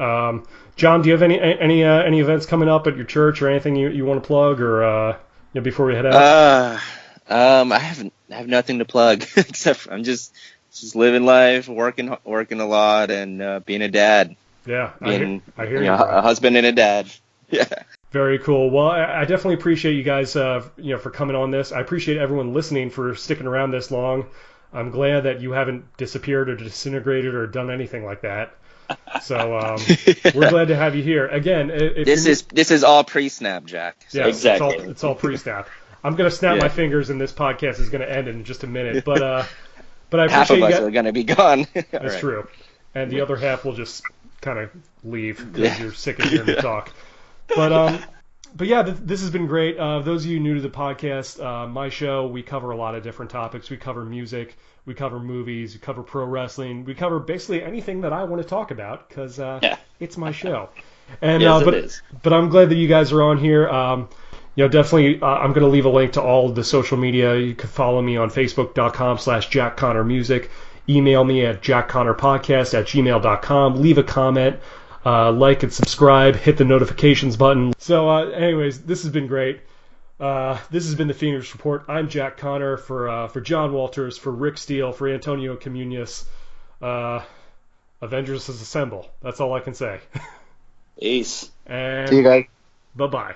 John, do you have any events coming up at your church or anything you want to plug or before we head out? I have nothing to plug except for I'm just living life, working a lot, and being a dad. Yeah, being, I hear you. A husband and a dad. Yeah. Very cool. Well, I definitely appreciate you guys, for coming on this. I appreciate everyone listening for sticking around this long. I'm glad that you haven't disappeared or disintegrated or done anything like that. So we're glad to have you here again. This is all pre-snap, Jack. So. Yeah, exactly. It's all pre-snap. I'm gonna snap my fingers, and this podcast is gonna end in just a minute. But I appreciate half of us are gonna be gone. That's true, and the other half will just kind of leave because you're sick of hearing me talk. But yeah, this has been great. Those of you new to the podcast, my show, we cover a lot of different topics. We cover music, we cover movies, we cover pro wrestling, we cover basically anything that I want to talk about because it's my show. And Yes, it is. But I'm glad that you guys are on here. Definitely, I'm going to leave a link to all of the social media. You can follow me on Facebook.com/JackConnorMusic. Email me at jackconnorpodcast@gmail.com. Leave a comment. Like and subscribe, hit the notifications button. So, anyways, this has been great. This has been the Phoenix Report. I'm Jack Connor for John Walters, for Rick Steele, for Antonio Camuñas. Avengers Assemble. That's all I can say. Peace. And See you guys. Bye-bye.